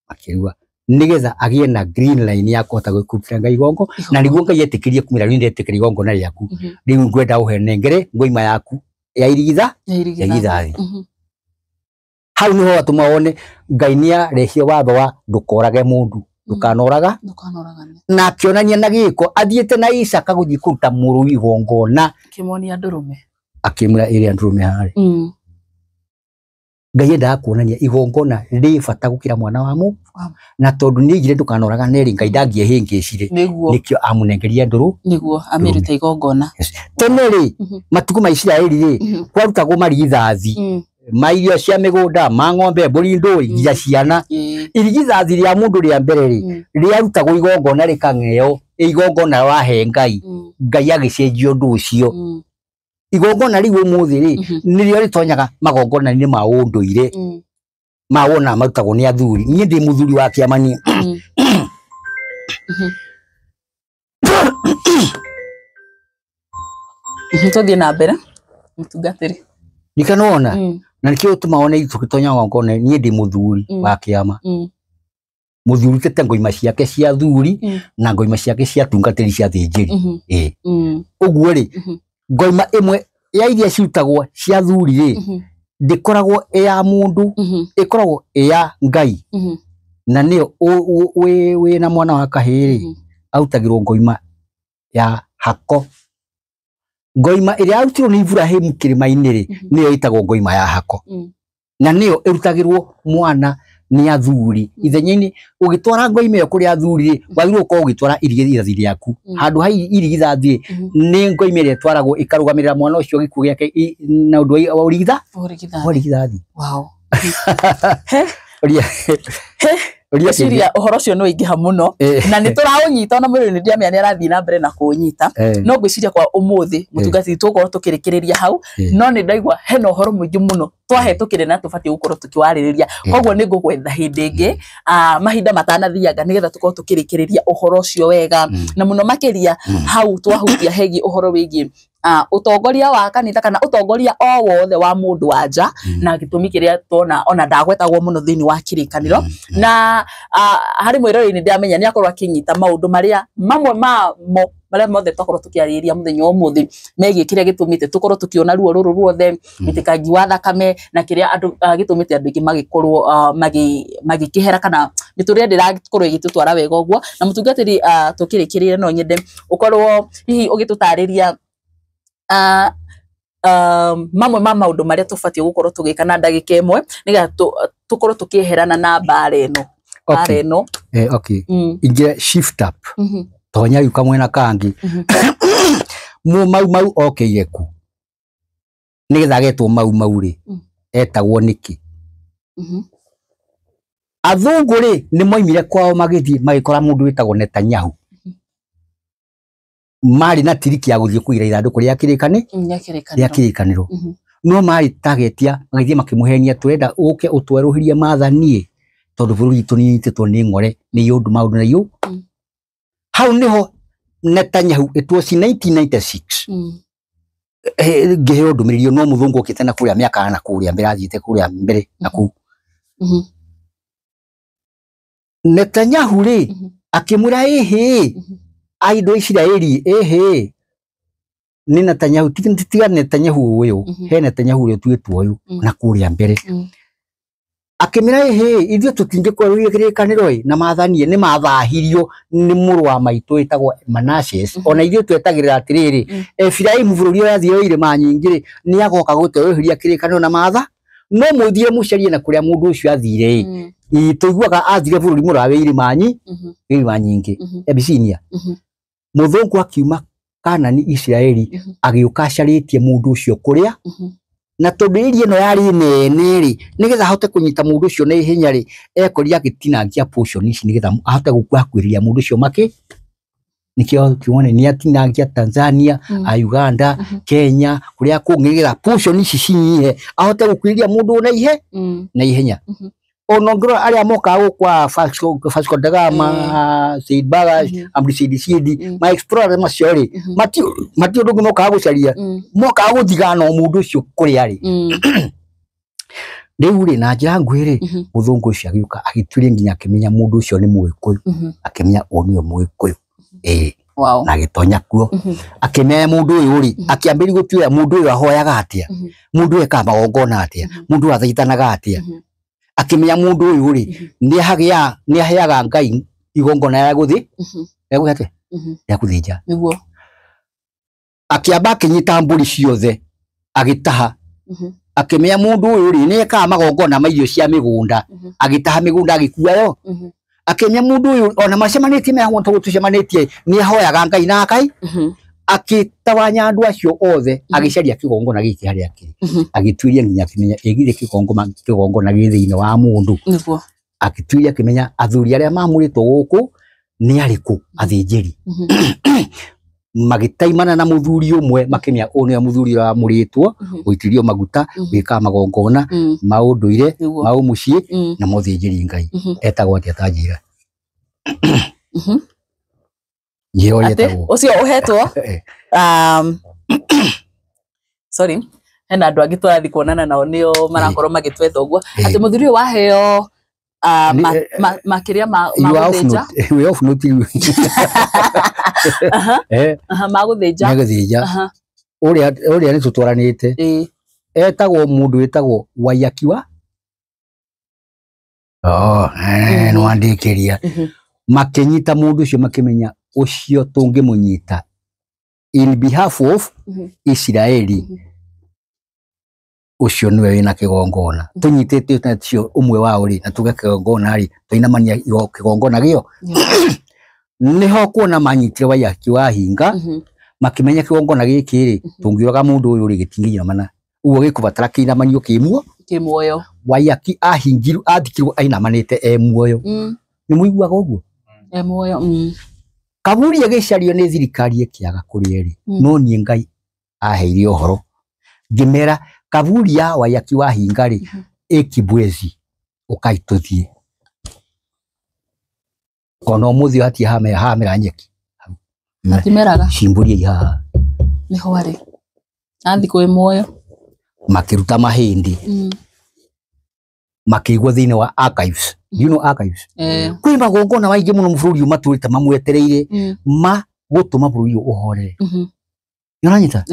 akirua nigetha agie na green line ya kuhota gwikutira Ngai igongo na niguo Ngai etikirie kumira ni ndetikira igongona riaku riu ngwenda uhenengere ngoima yaku ya irigithathi hau niho atuma wone Ngai nia rehio watho wa ndukorage mundu ndukanoraga na akionania na giko athiete na Isaka guthii kuruta muru igongona kimonia ndurume akimura iria ndurume hari Ngai enda kuonania igongona ri bata gukira mwana wa mu na tondu ni igire ndukanoraga neri Ngai ndangie hingicire nikio amunengeria nduru niguo amirute igongona teneri matuku ma Isiraeli ri kwarutagwo marigithathi mairio cia migunda ma ng'ombe mburi ndui nginya ciana irigithathi ria mundu ria mbere ri riarutagwo igongona rikang'eo igongona wahe Ngai Ngai agicenjia undu ucio igongona riu umuthi ri nirio ritonyaga magongona-ini ma unduire ma wona marutagwo ni athuri nie ndi muthuri wa kiamani tuthie na mbere mutungatiri nikanona na nikio tumaone itugitonya ngongona nie ndi muthuri wa kiama muthuri tete ngoima ciake cia thuri na ngoima ciake cia tungatiri cia thinjiri uguo ri ngoima imwe ya iria ciutagwo cia thuri ri ndikoragwo ya mundu ikoragwo ya Ngai na nio we na mwana wa kahiri autagirwo ngoima ya hako ngoima iria autirwo ni Ibrahim kirima-ini ri niyo itagwo ngoima ya hako na niyo irutagirwo mwana ni athuri ithenya-ini ugitwara ngoima iyo kuri athuri ri wagirwo ko ugitwara irigithathi riaku handu hai irigithathi ni ngoima iria twaragwo ikarugamirira mwana ucio gikuo giake na undu wa urigithathi wow Ciria uhoro cio no ingiha muno na ni turaũnyita na mwiri ni ndiamenya ni arathii na mbere na kuunyita no ngwiciria kwa umuthi mutungati tukorwo tukirikiriria hau no ni ndaigua hena uhoro mwingi muno twahetukire na tubatie gukorwo tukiwaririria koguo ni ngugwetha hindi ingi mahinda matanathianga nigetha tukorwo tukirikiriria uhoro ucio wega na muno makiria hau twahutia hegi uhoro wigi utongoria wa kanitha kana utongoria o wothe wa mundu wa nja na gitumi kiria tuona ona ndagwetagwo muno thini wa kirikaniro na hari mwirori ni ndiamenya ni akorwo akinyita maundu maria mamwe mamo maria mothe twakorwo tukiarĩrĩria muthenya umuthi megie kiria gitumite tukorwo tukiona ruo ruru ruothe mitikangi wa thakame na kiria andu gitumite andu ingi magikorwo magikihera kana miturire ndirakorwo igitutwara wega uguo na mutungatiri tukirikirire no nyende ukorwo hihi ugitutariria mamwe ma maundu maria tubatie gukorwo tugika na ndagika imwe niga tukorwo tukiherana na bara eno okay inge shift up tonya yuka mwena kangi mau okay ku nigetha getwo mau ri etagwo niki athungu ri ni moimire kwao magithii magikora mundu witagwo Netanyahu mari na tiriki ya guthii kuira ithanduku ria kirikaniro no mari tagetia magithii makimuhenia turenda uke utweruhirie maathanie tondu bururi itu ninyititwo ni ng'ore ni yundu maundu na yu hau niho Netanyahu it was in 1996 ngiheo ndumiririo no muthungu ukite na kuria miaka na kuria mbere athite kuria mbere na ku Netanyahu ri akimura aido Israeli ni Netanyahu tiga Netanyahu uyu he Netanyahu uyu twitwo uyu na kuria mbere akimira ithio tutinge kweruria kirikaniro na maathanie ni mathahirio ni muru wa maitu itagwo Manasses ona ithio twetagirira atiriri Efraimu bururi ya thio ire manyingire ni agoka gutweruria kirikaniro na maatha no muthie mucarie na kuria mundu ucio athire ituiguaga athire bururi murawe ire manyingi Abisinia muthungu akiuma Kanani Israeli agiuka acaritie mundu ucio kuria na tondirie no yari nene ri nigetha ahote kunyita mundu ucio na ihenya ri ekoria gitinangia portion ici nigetha ahote gukwakwiriria mundu ucio make nikio tuone ni atinangia Tanzania Uganda Kenya kuria kungigira portion ici cinyihe ahote gukwiriria mundu na ihenya onongro aria moka kwa Vasco da Gama Said Bagas Amri Sidi ma explorer maciori matio ndungu moka gucaria moka guthigana mundu ucio kuri ari riu ri na njira ngwiri muthungu ucio agiuka agituria nginya akimenya mundu ucio ni Muikuyu akimenya onio Muikuyu wow na gitonya kuo akimenya mundu uyu ri akiambiri gutuya mundu uyu ahoyaga atia mundu uyu eka magongona atia mundu athaitanaga atia akimenya mundu uyu ri ni aheaga Ngai igongona ya guthi ya kuthinja niguo akiamba akinyita mburi ciothe agitaha akimenya mundu uyu ri ni eka magongona mairio cia migunda agitaha migunda agikua yo akimenya mundu uyu ona macemanitie me hantu tucemanitie ni ahoyaga Ngai na Ngai akitawanya andu acio othe agicaria kigongona giki haria kiri agituiria nginya kimenya egire kigongona githiine wa mundu niguo agituiria akimenya athuri aria mamuritwo guku ni ariku athinjiri magitaimana na muthuri umwe makimenya une muthuri wa muritwo guitirio maguta wika magongona maunduire maumucie na muthinjiri Ngai etagwo atia tanjira ucio uhetwo sorry hena andu angi twathi kuonana nao nio marakorwo magitwetha uguo ati muthuri wa heo makiria maguthinja we off not maguthinja uria ni tutwaranite etagwo mundu etagwo Wayakiwa no andikiria makinyita mundu ucio makimenya ucio tungimunyita in behalf of Israeli ucio niwe wina kigongona tunyitite tacio umwe wao ri na tuge kigongona ri tuinamania kigongona gio niho kuona manyitire Wayakiwa hinga makimenya kigongona giki ri tungiuraga mundu uyu ri gitinginya mana uwo gikubatara kinamanio kimuoyo Wayaki ahingiru athikirwo ainamanite muoyo ni muiguaga uguo muoyo Kaburi agicario ni thirikari ikiaga kuri ri no nie Ngai aheire ohoro ngimera Kaburi ya Wayakiwa hinga ri ikibwezi ukaituthie kono muthi hati hamera nyeki atimeraga cimburi iha niho ari athiko muoyo makiruta mahindi makigwa thine wa archives you know archives kwi magongona waingi muno mbururi umaturite mamwetereire ma gutuma bururi uhore yoranyita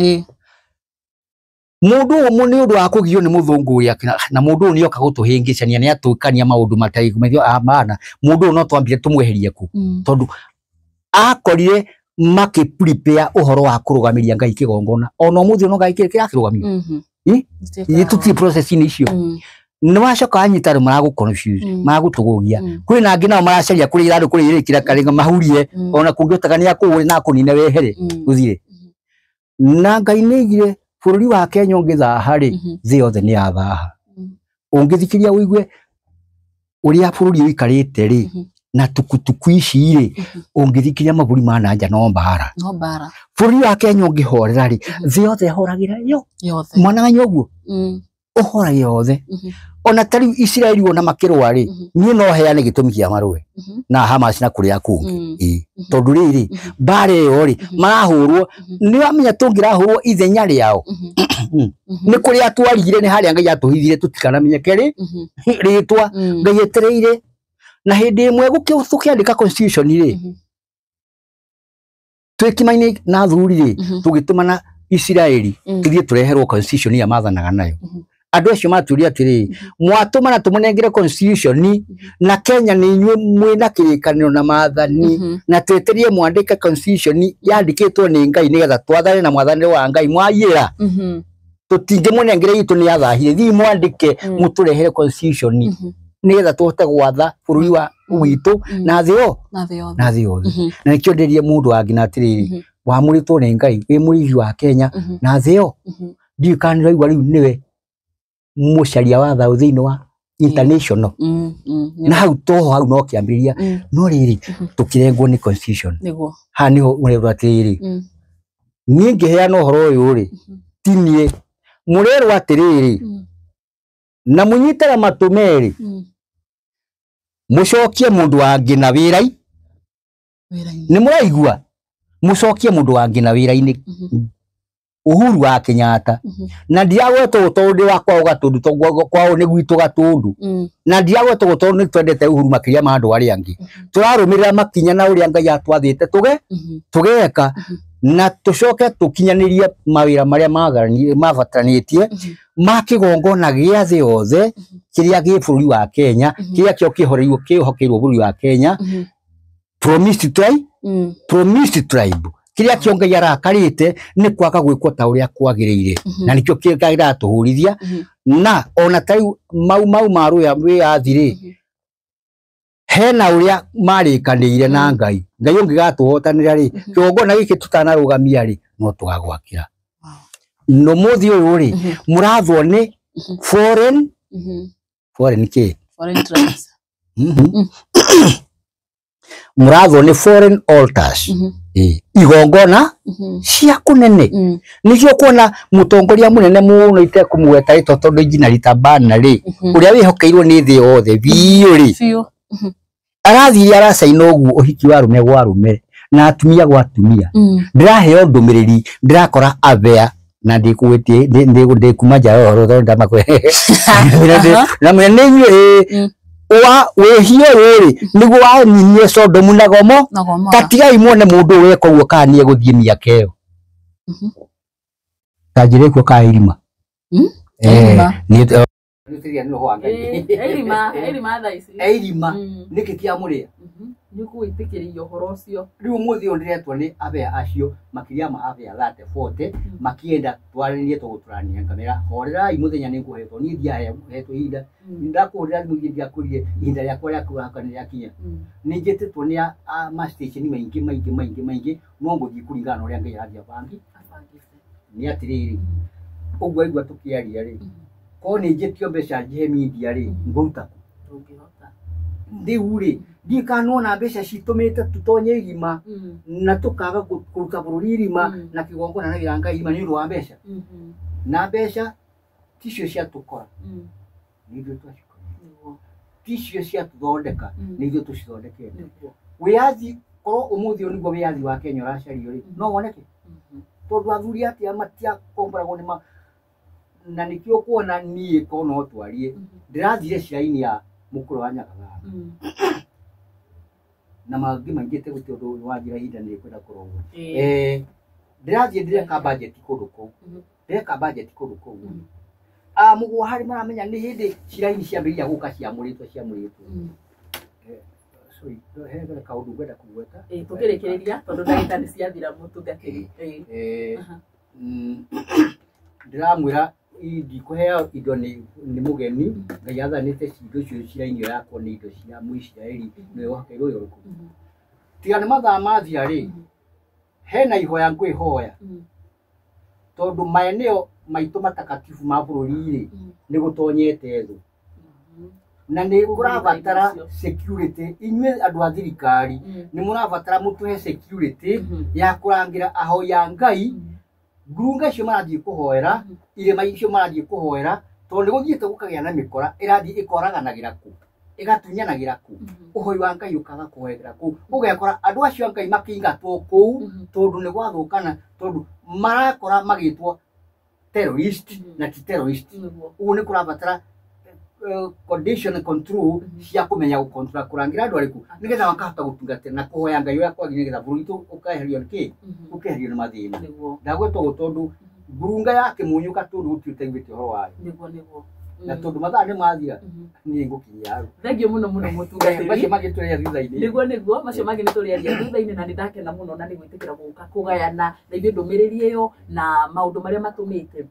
mundu umwe ni undu wa kugio ni muthungu uria na mundu ni oka gutuhingicania ni atukania maundu matai kumethio amana mundu no twambire tumweherie ku tondu akorire maki prepare uhoro wa kurugamiria Ngai kigongona ono muthi no Ngai kirakirugamia ni tuti process ni icio ni wacoka anyita ri maragu confuse magutugugia kwi na ngina maracaria kuri irandu kuri irikira karinga mahurie ona kungiotakania kuuri na kunine wehere uthire na Ngai nigire bururi wa Kenya ngithaha ri thi yothe ni athaha ungithikiria uigue uria bururi uikarite ri na tukutuku ici ri ungithikiria maburi mana nja no mbara bururi wa Kenya ngihorera ri thi yothe horagira yo mwana wa nyoguo uhora yothe ona tari Israeli wona makirwa ri ni no heane gitumi kia marwe na Hamas na kuria kungi tondu riri bare yo ri marahurwo ni wamenya tungirahurwo ithenya riao ni kuria atwarigire ni haria Ngai atuhithire tutikana menyeke ri ritwa Ngai etereire na hindi imwe gukiandika constitution ri twikimaine na thuri ri tugitumana Israeli tuthie tureherwo constitution ya mathanaga nayo andu acio maturia atiri mwatumana tumunengere constitution na Kenya ni inywe mwina kirikaniro na maathani na tweterie mwandike constitution yandikitwo ni Ngai nigetha twathane na mwathani wa Ngai mwayira tutinge munengere itu ni athahire thi mwandike muturehere constitution nigetha tuhote gwatha bururi wa witu na thio na nikio ndirie mundu angina atiri wa muritwo ni Ngai wi murigi wa Kenya na thio ndikanira igwa riu niwe musharia wa thau thini wa international na hau toho hau no kiambiria no riri tukirengwo ni constitution ha niho urerwa atiri ninge heana uhoro uyu ri tinie murerwa atiriri na munyitara matumeri mucokie mundu wangi na wirai ni muraigua mucokie mundu wangi na wira-ini Uhuru wa Kenyatta na ndiagwetwo gutondu wakwa ugatundu kwao ni gwitu gatundu na ndiagwetwo gutondu ni twendete Uhuru makiria ma andu ari angi turarumirira makinya na uria Ngai atwathite tugeka na tucoke tukinyanirie mawira maria mabataranitie makigongona gia thi yothe kiria gi bururi wa Kenya kiria kio kihokeirwo bururi wa Kenya promised tribe kiria kio Ngai arakarite ni kwaga gwikwo ta uria kwagirire na nikio kigaira tuhurithia na ona tai mau maru ya athiri hena uria marikanire na Ngai ungigatuhotanira ri kigongona giki tutanarugamia ri no twagwakira no muthi uyu ri murathwo ni foreign tribes murathwo ni foreign altars igongona cia kunene nikio kuona mutongoria munene muno itekumuweta ito tondu njina ritabana ri uria wihokeirwo ni thi yothe biu ri arathiri aracaina uguo uhiki wa rume gwa rume na atumia gwa atumia ndiraheo ndumiriri ndirakora avea na ndikuwetie ndikuma nja horo thonda makwe na mwene nywe wa wehio riri niguo wanyinie Sodomu na Gomo tatigai muone mundu weko guo kanie guthie miaka iyo tajire ko kairima ni nutiria no hwanga Erima tha ici Erima niki kia muria ni kuitikiria uhoro ucio riu muthi ondiretwo ni abea acio makiria ma abea 30-40 makienda twaririe tuguturania kamera horerai muthenya ni nguhetwo ni ndia hetwo ihinda ndakurira mugi ndia kurie ihinda rya kwa kuhakanira kinya ningitetwo ni ma station maingi no nguthi kuringana uria ngai athia bangi ni atiriri ugwa igwa tukiaria ri ko ni njitio mbeca njihe media ri nguruta ndungihota ndiu ri ndikanona mbeca citumite tutonye irima na tukaga kuruta bururi irima na kigongona na giranga irima ni wa mbeca na mbeca ticio cia tukora nithio twacikora ticio cia tuthondeka nithio tucithondekete wiathi koro umuthi oniguo wiathi wa Kenya uracario ri no woneke tondu athuri atia matia komboragwo ni na nikio kuona nie ko no twarie ndirathire ciaini ya mukuru wa Nyagathara na mangi mangite guti undu wa njira hinda ni kwenda kurogwo ndirathie ndireka budget kundu ku ndireka budget kundu ku mugo hari maramenya ni hindi ciaini ciambiria guka ciamuritwo sorry hegera kaundu gwenda kugweta tukirikiria tondu ndagita ni ciathira mutungatiri ndiramwira ndikuhea indo ni mugeni ngai athanite cindo cio cirainio yakwo ni indo cia Muisiraeli ni wakeirwo yoruku tiga ni mathaa mathia ri hena ihoya ngwihoya tondu maeneo maitu matakatifu ma bururi ri ni gutonyete thu na ni kurabatara security inywe andu a thirikari ni murabatara mutuhe security ya kurangira ahoya ngai ngurunga cio marathie kuhoera irema icio marathie kuhoera tondu guthiete gukagia na mikora irathie ikoraganagira ku igatunyanagira ku uhoi wa ngai ukaga kuhoera ku ugekora andu acio ngai makingatwo ku tondu ni gwathukana tondu marakora magitwo terrorist na ti terrorist ugu ni kurabatara condition control cia kumenya gukontrola kurangira andu ariku nigetha makahota gutungatira na kuhoya ngai ya kwa nigetha bururi tu ukaherio niki ukeherio na mathina ndagwetwo gutondu ngurunga yake munyuka tondu utiutegwite horo wayo niguo na tondu mathaa ni mathia ni ngukinya thengio muno mutungatiri macio magituria thutha-ini niguo macio mangi nituria thutha-ini na ndakena muno na nigwitikira guka kugayana na ithuĩ ndũmĩrĩri ĩyo na maundu maria matumite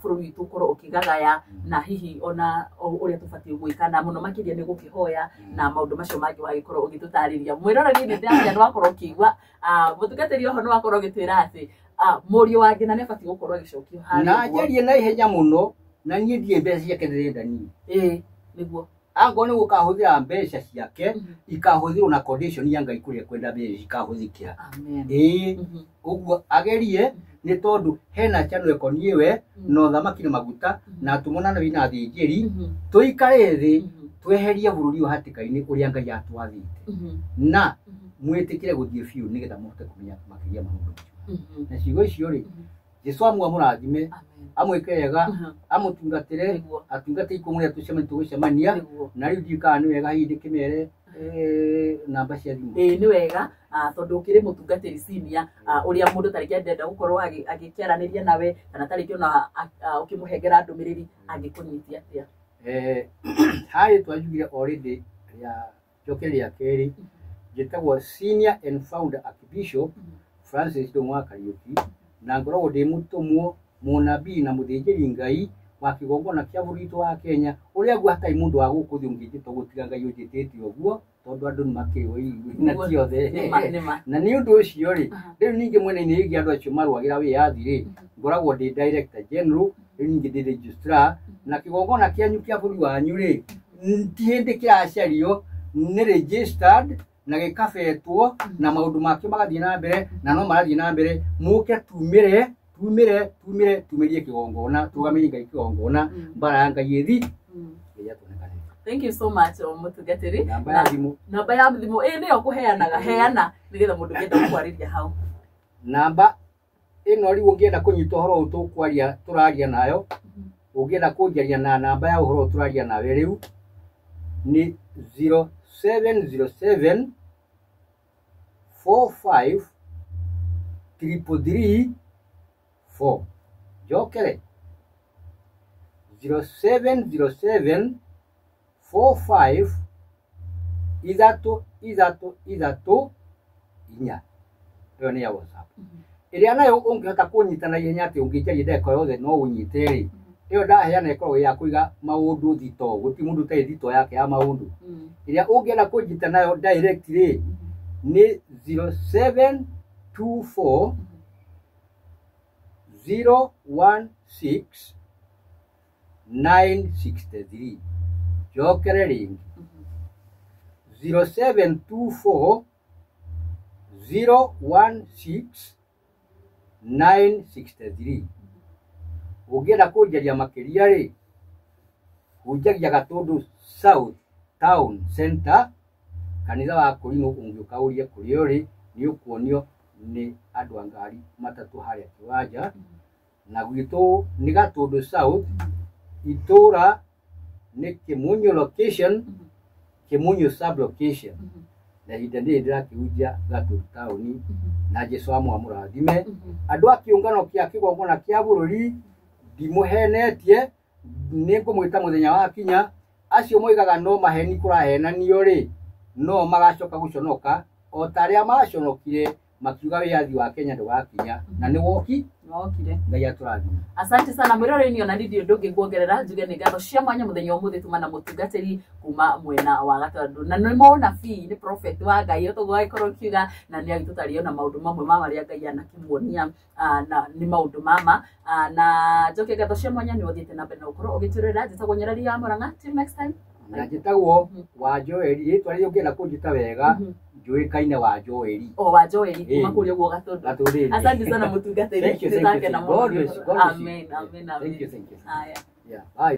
bururi witu ukorwo ukigagaya na hihi ona uria tubatie gwikana muno makiria ni gukihoya na maundu macio mangi wagikorwo ugitutariria mwiroreri ni ndia ndo akorwo kiigwa mutungatiri oho no akorwo gitwira ati murio wangi na nebatie gukorwo agicokio hari na njerie na ihenya muno na nie ndie mbeca ciake ndirenda ni niguo ango ni gukahuthira mbeca ciake ikahuthirwo na condition ya ngai kuria kwenda mbeca ikahuthikira amen uguo agerie ni tondu hena chano ekoniwe no thamaki na maguta na tumonana wina thinjiri tuikare thi tweherie bururi wa hatikaini uria ngai atwathite na mwitikire guthie fiu nigetha muhote kumenya makiria maundu na cigo icio ri Jesu amurathime amwikega amutungatire atungate ikumu tucemani tugucemania na riu ndikana ni wega hindi kimere namba cia thimu ni wega tondu ukiri mutungatiri senior uria mundu tariki ndenda gukorwo agikiaraniria nawe kana tariki ona ukimuhengera ndumiriri angikunyitia atia hai twajugire already ya jokeri ya keri jetagwo senior and founder archbishop Francis Ndung'u Kariuki na ngoragwo ndi mutumwo munabii na muthinjiri ngai wa kigongona kia burito wa Kenya uria gwa hatai mundu wa gukuthi ungitito gutiga ngai ujitete oguo tondu andu makiriwe na tiothe na ni undu ucio ri riu ninge mwene ni igi andu acio marwagira wiathi ri ngoragwo ndi director general riu ninge ndi registrar na kigongona kia nyukia buri wanyu ri ntihindi kiracario ni registered na gikafetwo na maundu makio magathie na mbere na no marathie na mbere muke tumirie kigongona tugamirie ngai kigongona mbara ya ngai ethi ya tonekane. Thank you so much mutungatiri namba ya thimu ni okuheanaga heana nigetha mundu ngenda kwariria hau namba ino ri ungienda kunyita horo tukwaria turaria nayo ungienda kunjaria na namba ya horo turaria nawe riu ni 0707 45 334 jokere 0707 45 ithatå ithatå ithatå inya ä nä ya WhatsApp ä rä a nayo å ngä hota kå nyita na ihenya atä å ngä njaria ndeka yothe no å nyite rä ä yo ndaheana ĩkoragwo ya kå iga maå ndå thito gå ti må ndå tarä thito yake ya maå ndå ä rä a å ngä enda kå nyita nayo direct rä nä 0724 016 963 jokere ringi 0724 016 963 ungienda kunjaria makiria ri unjagia Gatundu South Town Center kanitha wa Kurino ungiuka urie kurio ri ni ukuonio ni andu angari matatu haria kiwanja na gwitu ni Gatundu South itura ni Kimunyu location Kimunyu sub location na hindä ndä rakiunjia Gatundu tauni na Jesu amwamurathime andu a kiungano kia kigongona kia bururi ndimuhenetie nä ngå mwä ta må thenya wa kinya acio moigaga no maheni kå rahenanio rä no magacoka gå conoka o tarä a maconokire makiuga wä yathi wa Kenya ndå gakinya na nä wokire ngai atå rathime. Asante sana mwiroreri ona ndio ndungi kuongerera njuge ni ngatho cia mwanya muthenya umuthi tumana mutungatiri kuma mwena wa Gatundu na nĩ mona fi ni prophet wa ngai otogo ikorwo kiuga na ni agitutario na maundu mamwe ma maria ngai anakimuonia na ni maundu mama na njoke ngatho cia mwanya ni uthite na mbere na ukorwo ugiturira njitagwo Nyarari ya Murang'a till next time na njitagwo wa Joeli ritwa rĩrĩa ũngĩenda kũnjĩta wega njũĩkaine wa Joeli wa Joeli kuma kũrĩa guo Gatundu. Asante sana mutungatiri. Thank you. Amen. Thank you. Haya. Yeah. Bye.